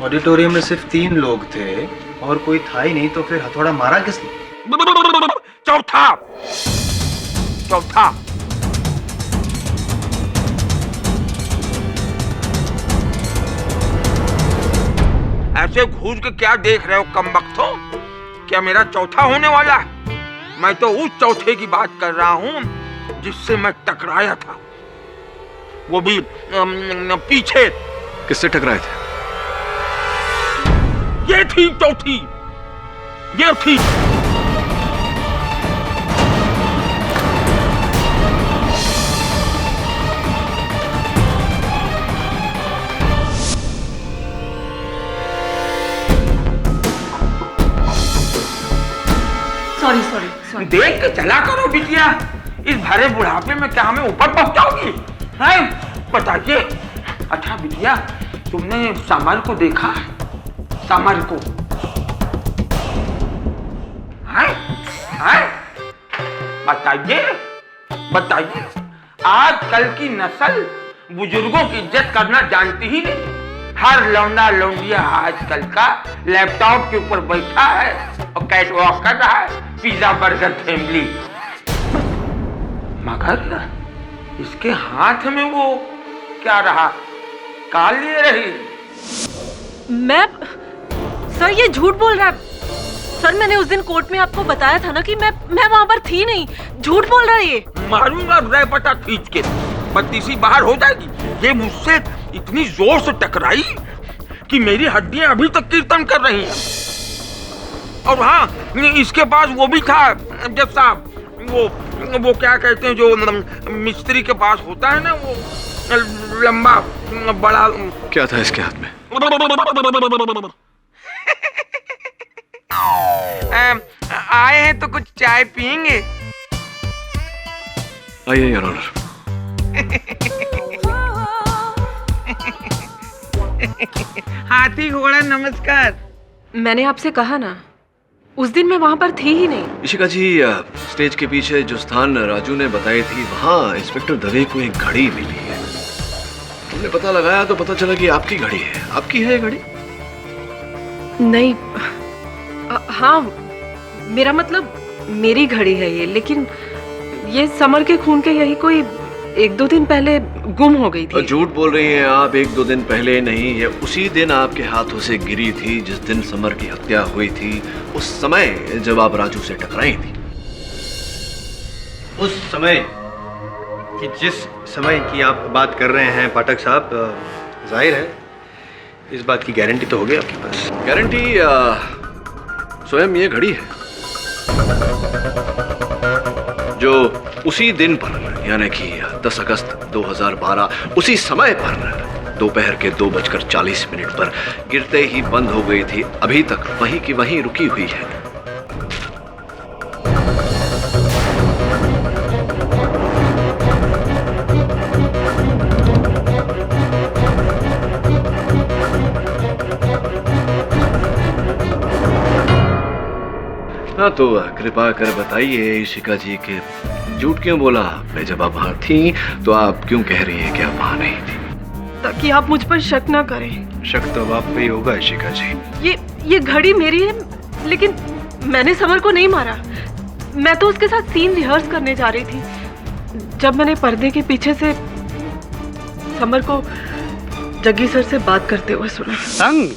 ऑडिटोरियम में सिर्फ 3 लोग थे और कोई था ही नहीं, तो फिर हथौड़ा मारा किसने? चौथा ऐसे घूर के क्या देख रहे हो कमबख्तो? क्या मेरा चौथा होने वाला है? मैं तो उस चौथे की बात कर रहा हूँ जिससे मैं टकराया था, वो भी पीछे। किससे टकराए थे? ये थी चौथी, ये थी। सॉरी। देख के चला करो बिटिया, इस भरे बुढ़ापे में क्या हमें ऊपर पहुंचाओगी? बताइए। अच्छा बिटिया, तुमने समर को देखा? समर को? बताइए। आजकल की नस्ल बुजुर्गों की इज्जत करना जानती ही नहीं। हर लौंडा लौंडिया आजकल का लैपटॉप के ऊपर बैठा है और कैट वॉक कर रहा है, पिज्जा बर्गर फैमिली। मगर इसके हाथ में वो क्या रहा? काल लिए रही। मैं सर, ये झूठ बोल रहा है सर। मैंने उस दिन कोर्ट में आपको बताया था ना कि मैं वहां पर थी नहीं। झूठ बोल रहा है ये। मारूंगा रैपटा खींच के, बत्तीसी बाहर हो जाएगी। ये मुझसे इतनी जोर से टकराई कि मेरी हड्डियां अभी तक कीर्तन कर रही हैं। और हाँ, इसके पास वो भी था जज साहब, वो क्या कहते हैं जो मिस्त्री के पास होता है ना, वो लंबा बड़ा। क्या था इसके हाथ में? आए हैं तो कुछ चाय पियेंगे? आइए योर ऑनर। हाथी घोड़ा नमस्कार। मैंने आपसे कहा ना, उस दिन मैं वहां पर थी ही नहीं। इशिका जी, स्टेज के पीछे जो स्थान राजू ने बताई थी, वहाँ इंस्पेक्टर दवे को एक घड़ी मिली है। हमने पता लगाया तो पता चला कि आपकी घड़ी है। आपकी है ये घड़ी? नहीं, हाँ, मेरा मतलब मेरी घड़ी है ये, लेकिन ये समर के खून के यही कोई एक दो दिन पहले गुम हो गई थी। झूठ बोल रही हैं आप। एक दो दिन पहले नहीं, ये उसी दिन आपके हाथों से गिरी थी जिस दिन समर की हत्या हुई थी, उस समय जब आप राजू से टकराई थी। उस समय कि जिस समय की आप बात कर रहे हैं पाठक साहब, जाहिर है इस बात की गारंटी तो होगी आपके पास। गारंटी स्वयं ये घड़ी है जो उसी दिन पर यानी कि 10 अगस्त 2012 उसी समय पर दोपहर के 2:40 पर गिरते ही बंद हो गई थी, अभी तक वहीं की वहीं रुकी हुई है। हाँ तो कृपा कर बताइए इशिका जी के झूठ क्यों बोला आपने? जब आप वहां थी तो आप क्यों कह रही हैं कि आप वहां नहीं थी? ताकि आप मुझ पर शक ना करें। शक तो आप पे ही होगा इशिका जी। ये घड़ी मेरी है, लेकिन मैंने समर को नहीं मारा। मैं तो उसके साथ सीन रिहर्स करने जा रही थी जब मैंने पर्दे के पीछे से समर को जग्गी सर से बात करते हुए सुना। तंग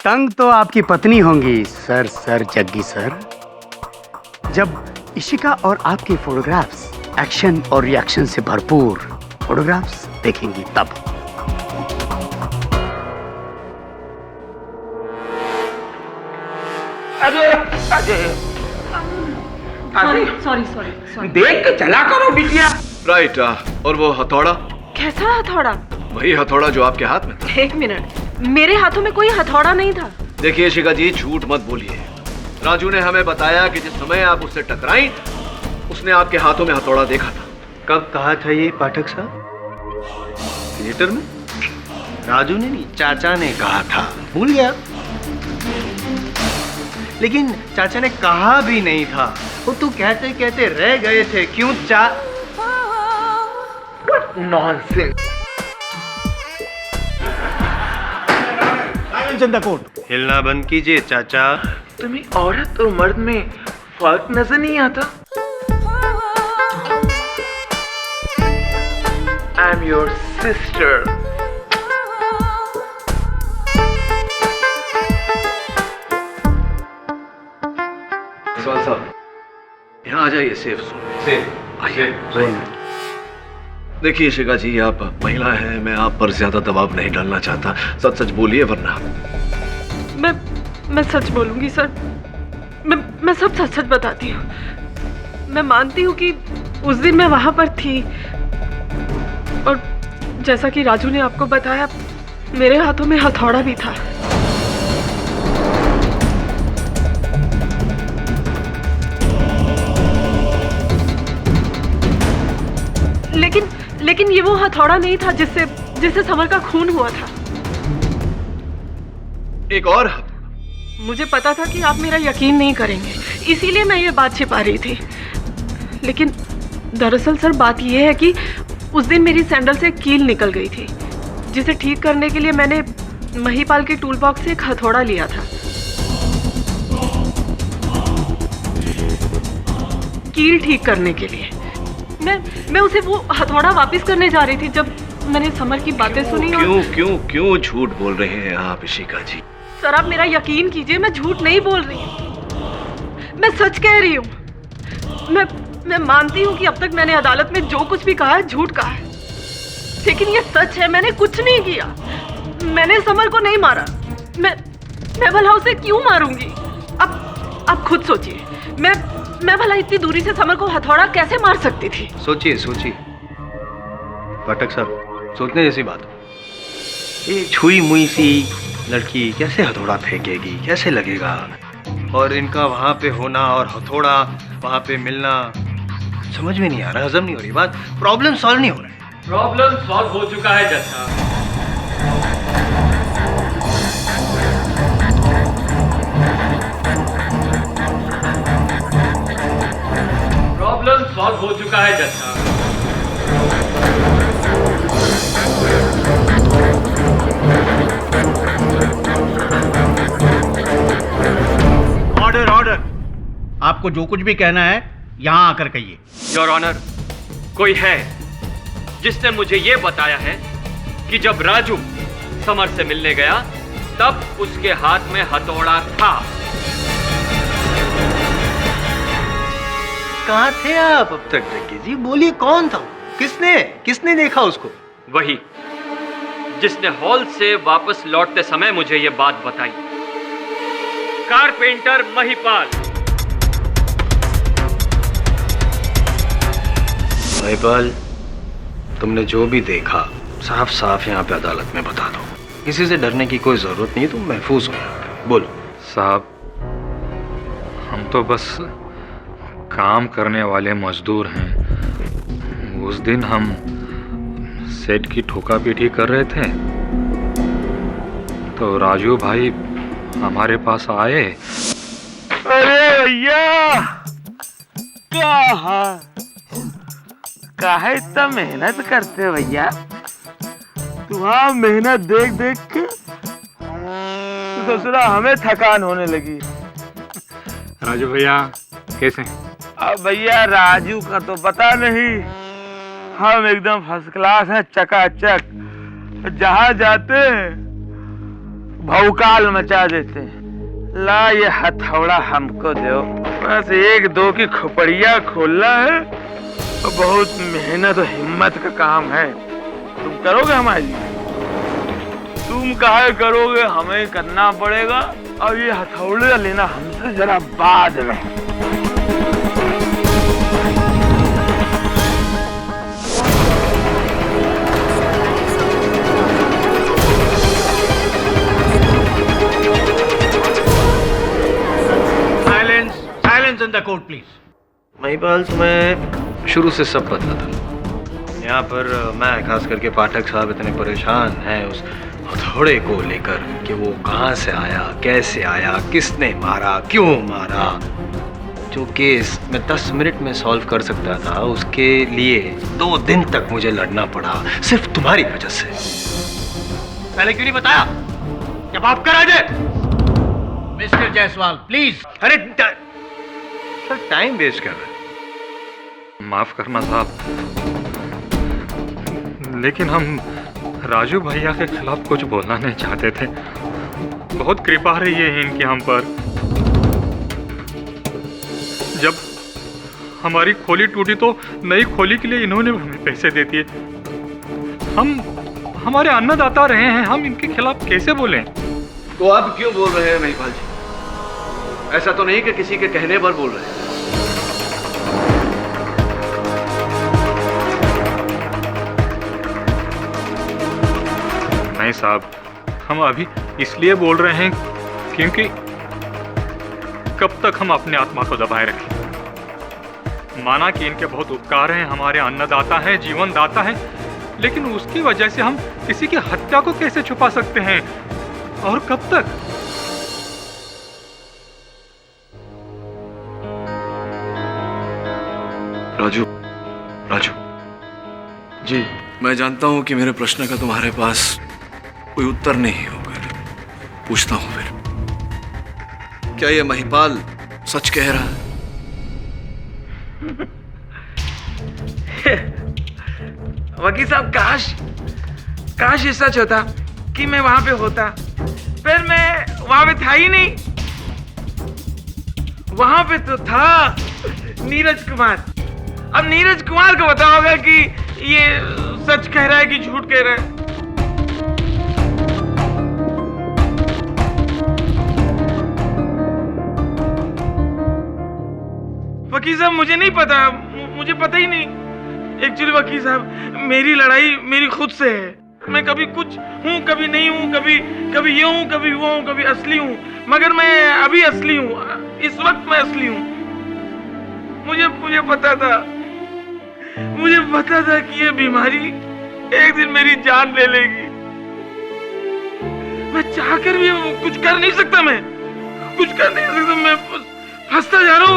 तंग तो आपकी पत्नी होंगी सर जग्गी सर। जब इशिका और आपके फोटोग्राफ्स एक्शन और रिएक्शन से भरपूर फोटोग्राफ्स देखेंगी तब। सॉरी देख के चला करो बिटिया। राइट। और वो हथौड़ा? कैसा हथौड़ा? वही हथौड़ा जो आपके हाथ में था। एक मिनट, मेरे हाथों में कोई हथौड़ा नहीं था। देखिए शिका जी, झूठ मत बोलिए। राजू ने हमें बताया कि जिस समय आप उससे टकराई उसने आपके हाथों में हथौड़ा देखा था। कब कहा था ये पाठक साहब? थिएटर में? राजू ने नहीं, चाचा ने कहा था। भूल गया? लेकिन चाचा ने कहा भी नहीं था, वो तो कहते कहते रह गए थे। क्यों नॉनसेंस। हिलना बंद कीजिए चाचा। तुम्हें औरत और मर्द में फर्क नजर नहीं आता? I am your sister. साहब यहाँ आ जाइए। सेफ आइए। देखिए शिका जी, आप महिला हैं, मैं आप पर ज्यादा दबाव नहीं डालना चाहता। सच सच बोलिए वरना। मैं सच बोलूंगी सर। मैं सब सच सच बताती हूँ। मैं मानती हूँ कि उस दिन मैं वहां पर थी और जैसा कि राजू ने आपको बताया, मेरे हाथों में हथौड़ा भी था। लेकिन ये वो हथौड़ा नहीं था जिससे समर का खून हुआ था। एक और? मुझे पता था कि आप मेरा यकीन नहीं करेंगे, इसीलिए मैं ये बात छिपा रही थी। लेकिन दरअसल सर बात ये है कि उस दिन मेरी सैंडल से कील निकल गई थी, जिसे ठीक करने के लिए मैंने महिपाल के टूल बॉक्स से एक हथौड़ा लिया था। कील ठीक करने के लिए मैं उसे वो हथौड़ा वापस करने जा रही थी जब मैंने समर की बातें सुनी। क्यों झूठ बोल रहे हैं आप इशिका जी? सर आप मेरा यकीन कीजिए, मैं झूठ नहीं बोल रही हूँ, मैं सच कह रही हूँ। मैं मानती हूँ कि अब तक मैंने अदालत में जो कुछ भी कहा है झूठ कहा है, लेकिन ये सच है, मैंने कुछ नहीं किया। मैंने समर को नहीं मारा। मैं भला उसे क्यों मारूंगी? अब खुद सोचिए, मैं भला इतनी दूरी से समर को हथौड़ा कैसे मार सकती थी? सोचिए पाठक साहब, सोचने जैसी बात। ये छुई मुई सी लड़की कैसे हथौड़ा फेंकेगी, कैसे लगेगा? और इनका वहां पे होना और हथौड़ा वहां पे मिलना समझ में नहीं आ रहा, हजम नहीं हो रही बात। प्रॉब्लम सॉल्व नहीं हो रहा है। प्रॉब्लम सॉल्व हो चुका है जैसा। प्रॉब्लम सॉल्व हो चुका है जैसा। ऑर्डर। आपको जो कुछ भी कहना है यहाँ आकर कहिए। योर ऑनर, कोई है जिसने मुझे यह बताया है कि जब राजू समर से मिलने गया तब उसके हाथ में हथौड़ा था? कहाँ थे आप अब तक जग्गी जी? बोलिए, कौन था? किसने किसने देखा उसको? वही जिसने हॉल से वापस लौटते समय मुझे यह बात बताई। कारपेंटर महिपाल। महिपाल, तुमने जो भी देखा साफ साफ यहाँ पे अदालत में बता दो। किसी से डरने की कोई जरूरत नहीं, तुम महफूज हो यहाँ पे। बोलो। साहब, हम तो बस काम करने वाले मजदूर हैं। उस दिन हम सेट की ठोका-पीटी कर रहे थे तो राजू भाई हमारे पास आए। अरे भैया, काहे इतना मेहनत करते हो भैया? तुम्हारा मेहनत देख देख के तो ससुरा हमें थकान होने लगी। राजू भैया कैसे? अब भैया राजू का तो पता नहीं, हम एकदम फर्स्ट क्लास हैं, चकाचक। जहां जाते हैं भौकाल मचा देते हैं। ला ये हथौड़ा हमको दो, बस एक दो की खोपड़िया खोलना है। बहुत मेहनत और हिम्मत का काम है। तुम करोगे हमारे लिए? तुम काहे करोगे, हमें करना पड़ेगा। और ये हथौड़ा लेना हमसे जरा बाद में। Silence in the court, please. Mahipal, तुम्हें शुरू से सब पता था। यहाँ पर मैं खास करके पाठक साहब इतने परेशान हैं उस हथौड़े को लेकर कि वो कहाँ से आया, कैसे आया, किसने मारा, क्यों मारा। जो केस मैं 10 मिनट में सॉल्व कर सकता था, उसके लिए 2 दिन तक मुझे लड़ना पड़ा, सिर्फ तुम्हारी वजह से। पहले क्यों नहीं बताया? जब आप करा दे। Mister Jaiswal, please. अरे सर, टाइम वेस्ट कर रहे हैं। माफ करना साहब, लेकिन हम राजू भैया के खिलाफ कुछ बोलना नहीं चाहते थे। बहुत कृपा रही है इनकी हम पर। जब हमारी खोली टूटी तो नई खोली के लिए इन्होंने हमें पैसे दे दिए। हम हमारे अन्नदाता रहे हैं, हम इनके खिलाफ कैसे बोलें? तो आप क्यों बोल रहे हैं महिपाल जी? ऐसा तो नहीं कि किसी के कहने पर बोल रहे हैं। नहीं साहब, हम अभी इसलिए बोल रहे हैं क्योंकि कब तक हम अपने आत्मा को दबाए रखें। माना कि इनके बहुत उपकार हैं, हमारे अन्नदाता हैं, जीवन दाता हैं, लेकिन उसकी वजह से हम किसी की हत्या को कैसे छुपा सकते हैं और कब तक? राजू, राजू जी, मैं जानता हूं कि मेरे प्रश्न का तुम्हारे पास कोई उत्तर नहीं होगा। पूछता हूं फिर, क्या ये महिपाल सच कह रहा है? वकील साहब, काश ये सच होता कि मैं वहां पे होता, पर मैं वहां पे था ही नहीं। वहां पे तो था नीरज कुमार। अब नीरज कुमार को पता होगा कि ये सच कह रहा है कि झूठ कह रहा है। वकील साहब, मुझे नहीं पता, मुझे पता ही नहीं। एक्चुअली वकील साहब, मेरी लड़ाई मेरी खुद से है। मैं कभी कुछ हूँ, कभी नहीं हूँ, कभी ये हूँ, कभी वो हूँ, कभी असली हूँ। मगर मैं अभी असली हूँ, इस वक्त मैं असली हूँ। मुझे पता था कि ये बीमारी एक दिन मेरी जान ले लेगी। मैं चाहकर भी कुछ कर नहीं सकता। मैं फंसता जा रहा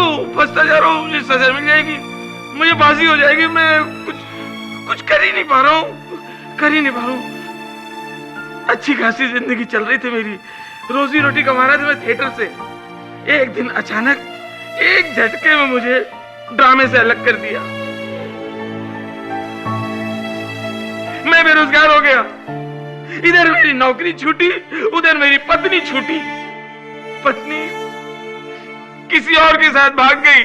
हूँ। मुझे सजा मिल जाएगी, मुझे फांसी हो जाएगी। मैं कुछ कर ही नहीं पा रहा हूँ। अच्छी खासी जिंदगी चल रही थी मेरी, रोजी रोटी कमा रहा था मैं थिएटर से। एक दिन अचानक एक झटके में मुझे ड्रामे से अलग कर दिया। मैं बेरोजगार हो गया। इधर मेरी नौकरी छूटी, उधर मेरी पत्नी छूटी। पत्नी किसी और के साथ भाग गई।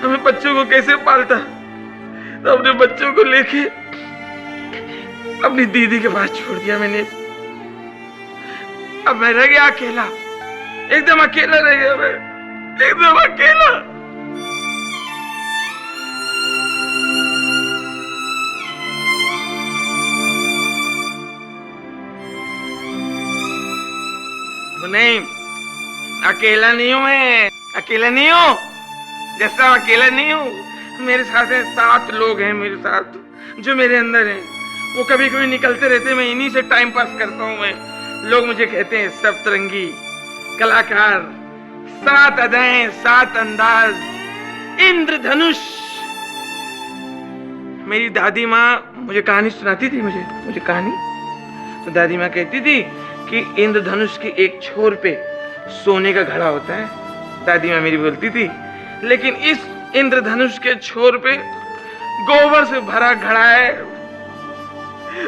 हमें बच्चों को कैसे पालता? तो अपने बच्चों को लेके अपनी दीदी के पास छोड़ दिया मैंने। अब मैं रह गया अकेला, एकदम अकेला रह गया मैं, एकदम अकेला। नहीं, अकेला नहीं हूं मैं, अकेला नहीं हूं। जैसा अकेला नहीं हूं, मेरे साथ है 7 लोग हैं मेरे साथ, जो मेरे अंदर हैं। वो कभी कभी निकलते रहते, मैं इन्हीं से टाइम पास करता हूं मैं। लोग मुझे कहते हैं सप्तरंगी कलाकार, 7 अदाएं, 7 अंदाज, इंद्रधनुष। मेरी दादी माँ मुझे कहानी सुनाती थी, मुझे कहानी। तो दादी माँ कहती थी कि इंद्रधनुष के एक छोर पे सोने का घड़ा होता है, दादी माँ मेरी बोलती थी। लेकिन इस इंद्रधनुष के छोर पे गोबर से भरा घड़ा है,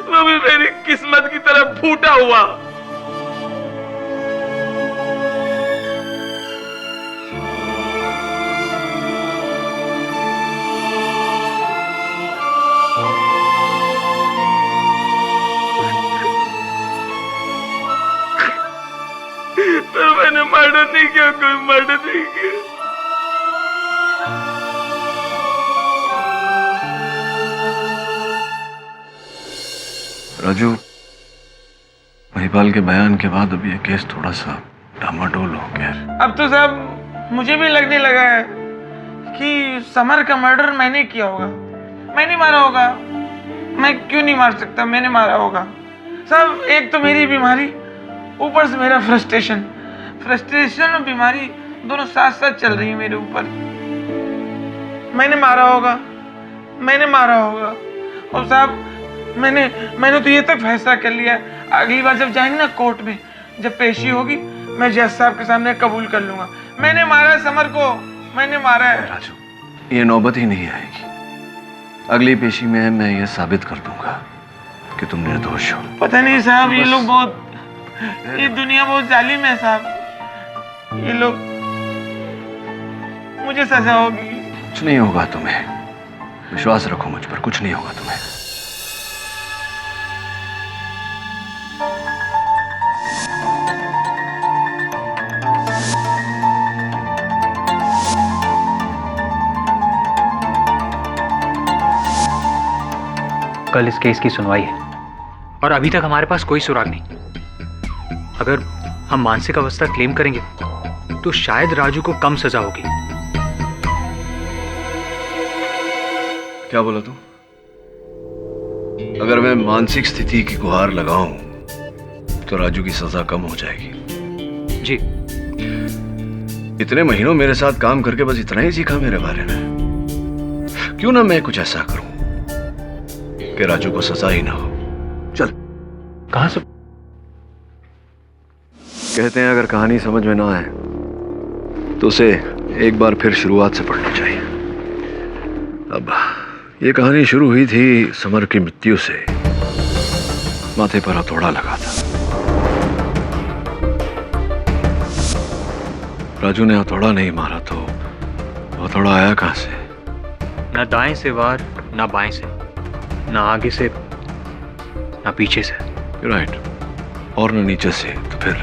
वो भी मेरी किस्मत की तरफ फूटा हुआ। पर मैंने मर्डर नहीं किया, कोई मर्डर नहीं किया। राजू, महिपाल के बयान के बाद अब ये केस थोड़ा सा डामाडोल हो गया। अब तो साहब मुझे भी लगने लगा है कि समर का मर्डर मैंने किया होगा। मैंने मारा होगा। मैं क्यों नहीं मार सकता? मैंने मारा होगा। साहब एक तो मेरी बीमारी, ऊपर से मेरा फ्रस्ट्रेशन और बीमारी दोनों साथ साथ चल रही है मेरे ऊपर। मैंने मारा होगा। और साहब मैंने तो ये तक फैसला कर लिया है, अगली बार जब जाएंगे ना कोर्ट में, जब पेशी होगी, मैं जज साहब के सामने कबूल कर लूंगा, मैंने मारा है समर को, मैंने मारा है। राजू, ये नौबत ही नहीं आएगी। अगली पेशी में मैं ये साबित कर दूंगा कि तुम निर्दोष हो। पता नहीं साहब, ये लोग बहुत, ये दुनिया बहुत जालिम है साहब। ये लोग, मुझे सजा होगी। कुछ नहीं होगा तुम्हें, विश्वास रखो मुझ पर, कुछ नहीं होगा तुम्हें। कल इस केस की सुनवाई है और अभी तक हमारे पास कोई सुराग नहीं। अगर हम मानसिक अवस्था क्लेम करेंगे तो शायद राजू को कम सजा होगी। क्या बोला तू? अगर मैं मानसिक स्थिति की गुहार लगाऊं तो राजू की सजा कम हो जाएगी। जी। इतने महीनों मेरे साथ काम करके बस इतना ही सीखा मेरे बारे में। क्यों ना मैं कुछ ऐसा करूं कि राजू को सजा ही ना हो। चल। कहां से? कहते हैं अगर कहानी समझ में ना आए तो उसे एक बार फिर शुरुआत से पढ़नी चाहिए। अब ये कहानी शुरू हुई थी समर की मृत्यु से। माथे पर हथौड़ा लगा था। राजू ने हथौड़ा नहीं मारा तो हथौड़ा आया कहां से? ना दाएं से वार, ना बाएं से, ना आगे से, ना पीछे से। राइट। और न नीचे से, तो फिर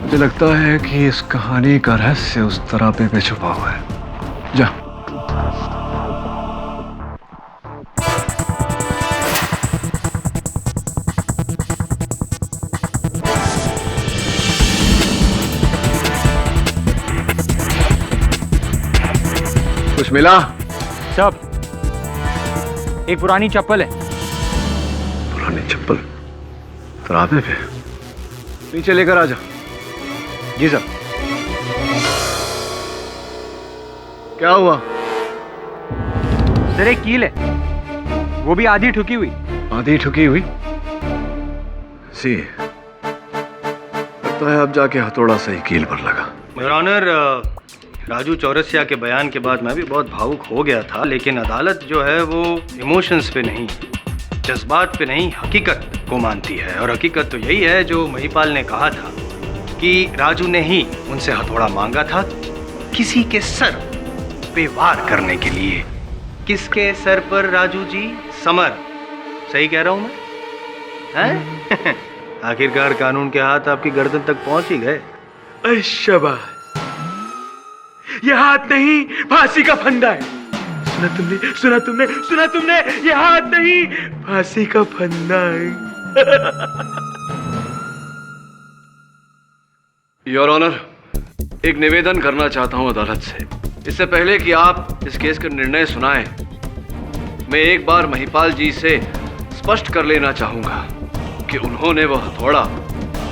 मुझे लगता है कि इस कहानी का रहस्य उस तरापे पे छुपा हुआ है। जा। कुछ मिला? सब एक पुरानी चप्पल है। पुरानी चप्पल तरापे पे? नीचे लेकर आ जा। जी सर। क्या हुआ? सर एक कील है, वो भी आधी ठुकी हुई। आधी ठुकी हुई? सी, लगता है अब जाके हथौड़ा सही कील पर लगा। योर ऑनर, राजू चौरसिया के बयान के बाद मैं भी बहुत भावुक हो गया था, लेकिन अदालत जो है वो इमोशंस पे नहीं, जज्बात पे नहीं, हकीकत को मानती है। और हकीकत तो यही है जो महिपाल ने कहा था कि राजू ने ही उनसे हथौड़ा मांगा था किसी के सर पे वार करने के लिए। किसके सर पर राजू जी? समर। सही कह रहा हूं मैं? हैं? आखिरकार कानून के हाथ आपकी गर्दन तक पहुंच ही गए। शाबाश, ये हाथ नहीं फांसी का फंदा है। सुना तुमने, सुना तुमने, सुना तुमने, ये हाथ नहीं फांसी का फंदा है। योर ऑनर, एक निवेदन करना चाहता हूं अदालत से। इससे पहले कि आप इस केस का निर्णय सुनाएं, मैं एक बार महिपाल जी से स्पष्ट कर लेना चाहूंगा कि उन्होंने वह हथौड़ा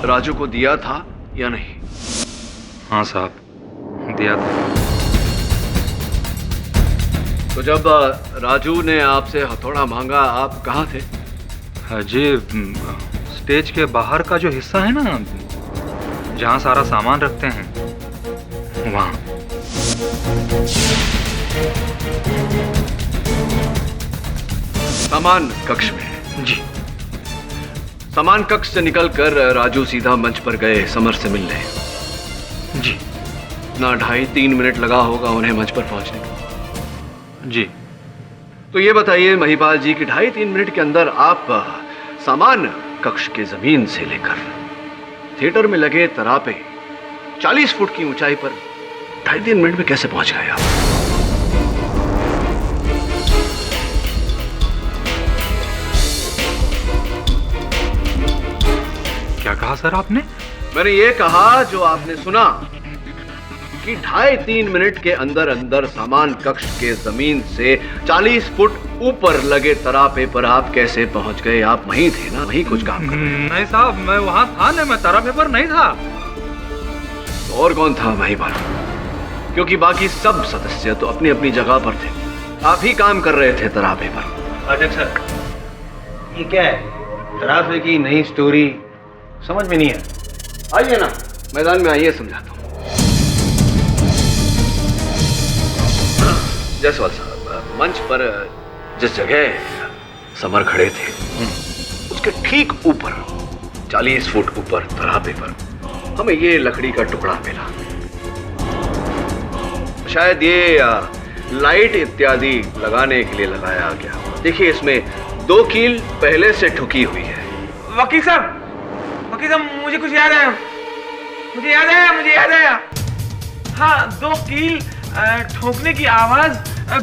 राजू को दिया था या नहीं। हाँ साहब, दिया था। तो जब राजू ने आपसे हथौड़ा मांगा, आप कहाँ थे? जी, स्टेज के बाहर का जो हिस्सा है ना, जहाँ सारा सामान रखते हैं, वहाँ। सामान कक्ष में? जी। सामान कक्ष से निकलकर राजू सीधा मंच पर गए समर से मिलने? जी। ना 2.5-3 मिनट लगा होगा उन्हें मंच पर पहुंचने में? जी। तो ये बताइए महिपाल जी कि 2.5-3 मिनट के अंदर आप सामान कक्ष के जमीन से लेकर थिएटर में लगे तरापे 40 फुट की ऊंचाई पर 2.5-3 मिनट में कैसे पहुंच गए आप? क्या कहा सर आपने? मैंने ये कहा जो आपने सुना कि 2.5-3 मिनट के अंदर अंदर सामान कक्ष के जमीन से 40 फुट ऊपर लगे तरापे पर आप कैसे पहुंच गए? आप वहीं थे ना, वहीं कुछ काम कर रहे थे? नहीं साहब, मैं वहां था नहीं, मैं तरापे पर नहीं था। तो और कौन था महिपाल? क्योंकि बाकी सब सदस्य तो अपनी अपनी जगह पर थे, आप ही काम कर रहे थे तरापे पर। अध्यक्ष सर, ये क्या है? तरापे की नई स्टोरी समझ में नहीं है। आइए ना, मैदान में आइए, समझाता हूँ। जायसवाल साहब, मंच पर जिस जगह समर खड़े थे उसके ठीक ऊपर 40 फुट ऊपर तरापे पर हमें ये लकड़ी का टुकड़ा मिला। शायद ये लाइट इत्यादि लगाने के लिए लगाया गया। देखिए, इसमें 2 कील पहले से ठुकी हुई है। वकील साहब, मुझे कुछ याद आया, मुझे याद आया। हाँ, 2 कील ठोकने की आवाज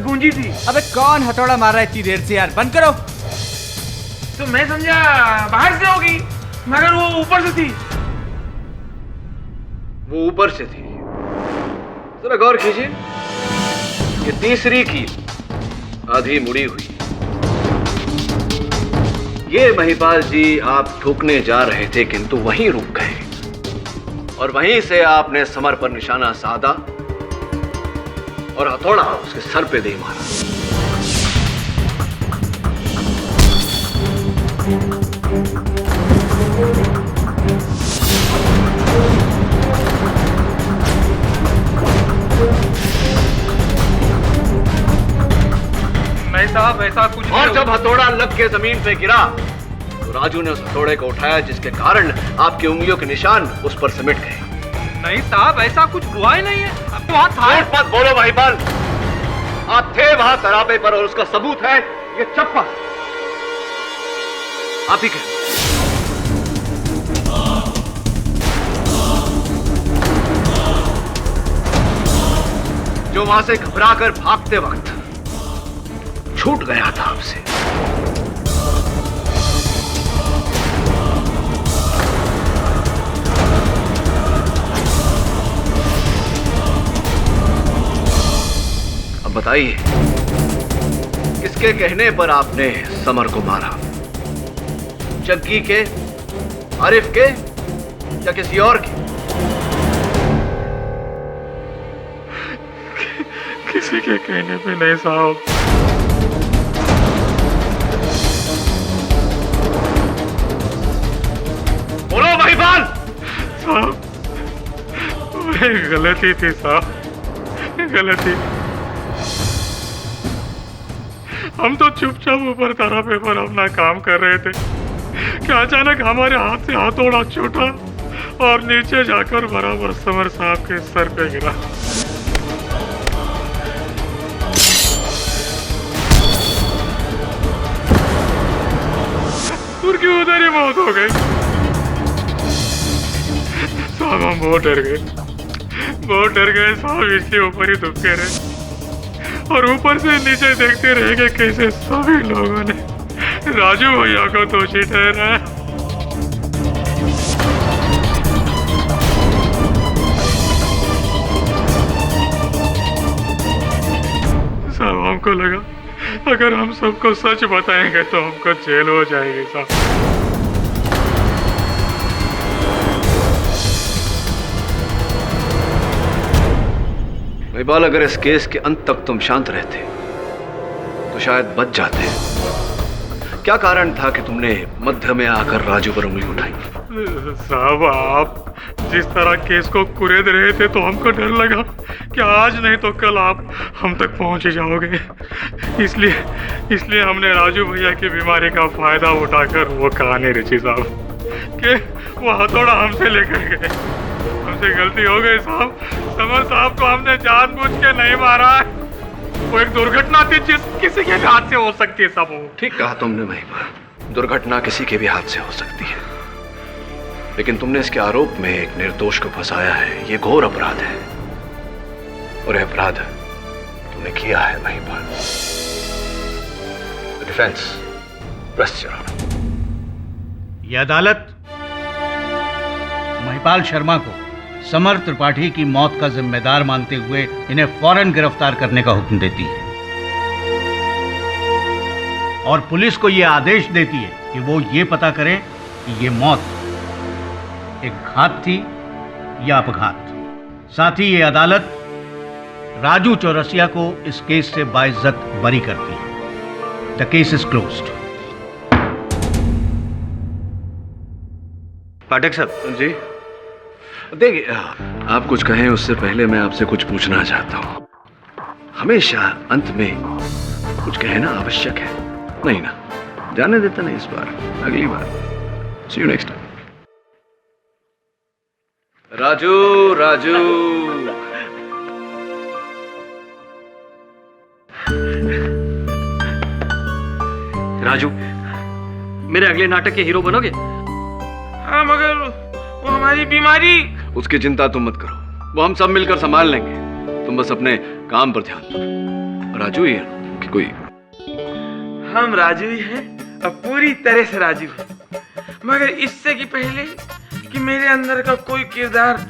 गूंजी थी। अबे कौन हथौड़ा मार रहा है इतनी देर से यार? बंद करो। तो मैं समझा बाहर से होगी, मगर वो ऊपर से थी। वो ऊपर से थी? जरा गौर कीजिए, ये तीसरी कील आधी मुड़ी हुई। ये महिपाल जी आप ठोकने जा रहे थे किंतु वहीं रुक गए और वहीं से आपने समर पर निशाना साधा और हथौड़ा उसके सर पे दे मारा। नहीं साहब, ऐसा कुछ नहीं। और जब हथौड़ा लग के जमीन पे गिरा तो राजू ने उस हथौड़े को उठाया, जिसके कारण आपकी उंगलियों के निशान उस पर सिमट गए। नहीं साहब, ऐसा कुछ हुआ ही नहीं है। अब वहां था। झूठ मत बोलो महिपाल, आप थे वहां तरापे पर और उसका सबूत है ये चप्पल। आप ही कहें। जो वहां से घबराकर भागते वक्त छूट गया था आपसे। अब बताइए, किसके कहने पर आपने समर को मारा? जग्गी के, आरिफ के या किसी और के? किसी के कहने पे नहीं साहब। बोलो महिपाल, साहब, वही गलती थी साहब, गलती। हम तो चुपचाप ऊपर तारा पेपर अपना काम कर रहे थे कि अचानक हमारे हाथ से हथौड़ा छूटा और नीचे जाकर बराबर समर साहब के सर पे गिरा। उनकी उधर ही मौत हो गई साहब। हम बहुत डर गए साहब, इसके ऊपर ही दुबके रहे और ऊपर से नीचे देखते रह गए कैसे सभी लोगों ने राजू भैया को दोषी ठहराया। साहब हमको लगा अगर हम सबको सच बताएंगे तो हमको जेल हो जाएगी साहब। महिपाल, अगर इस केस के अंत तक तुम शांत रहते तो शायद बच जाते। क्या कारण था कि तुमने मध्य में आकर राजू पर उंगली उठाई? साहब आप जिस तरह केस को कुरेद रहे थे तो हमको डर लगा कि आज नहीं तो कल आप हम तक पहुंच ही जाओगे। इसलिए हमने राजू भैया की बीमारी का फायदा उठाकर वो कहानी रची साहब कि वो हथौड़ा हमसे लेकर गए। हमसे गलती हो गई साहब। समर साहब को हमने जानबूझ के नहीं मारा है, वो एक दुर्घटना थी जिस किसी के भी हाथ से हो सकती है साहब। ठीक कहा तुमने महिपाल, दुर्घटना किसी के भी हाथ से हो सकती है, लेकिन तुमने इसके आरोप में एक निर्दोष को फंसाया है। ये घोर अपराध है और यह अपराध तुमने किया है Mahipal. Defence, press your honour. यह अदालत महिपाल शर्मा को समर त्रिपाठी की मौत का जिम्मेदार मानते हुए इन्हें फौरन गिरफ्तार करने का हुक्म देती है और पुलिस को यह आदेश देती है कि वो ये पता करें कि ये मौत एक घात थी या अपघात। साथ ही ये अदालत राजू चौरसिया को इस केस से बाइज्जत बरी करती है। The case is closed. Pathak साहब जी, देखिए आप कुछ कहें उससे पहले मैं आपसे कुछ पूछना चाहता हूँ। हमेशा अंत में कुछ कहना आवश्यक है नहीं ना? जाने देता नहीं इस बार, अगली बार। See you next time. Raju Raju Raju, मेरे अगले नाटक के हीरो बनोगे? हाँ, मगर वो हमारी बीमारी। उसकी चिंता तुम मत करो, वो हम सब मिलकर संभाल लेंगे। तुम बस अपने काम पर ध्यान दो। राजू ही है कि कोई? हम राजू ही हैं और पूरी तरह से राजू हैं। मगर इससे कि पहले कि मेरे अंदर का कोई किरदार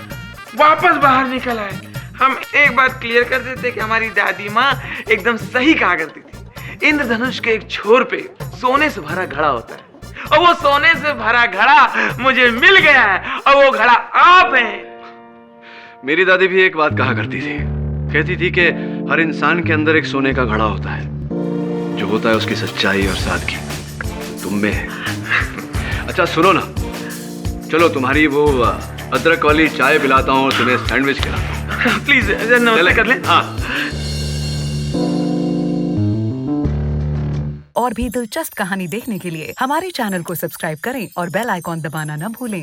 वापस बाहर निकल आए, हम एक बात क्लियर कर देते कि हमारी दादी माँ एकदम सही कहा करती थी। इंद्रधनुष के एक छोर पे सोने से भरा घड़ा होता है और वो सोने से भरा घड़ा मुझे मिल गया है और वो घड़ा आप हैं। मेरी दादी भी एक बात कहा करती थी, कहती थी कि हर इंसान के अंदर एक सोने का घड़ा होता है, जो होता है उसकी सच्चाई और सादगी तुम में है। अच्छा सुनो ना, चलो तुम्हारी वो अदरक वाली चाय पिलाता हूँ और तुम्हें सैंडविच खिलाता हूँ। प्लीज नमस्ते कर लें। हाँ। और भी दिलचस्प कहानी देखने के लिए हमारे चैनल को सब्सक्राइब करें और बेल आइकॉन दबाना न भूलें।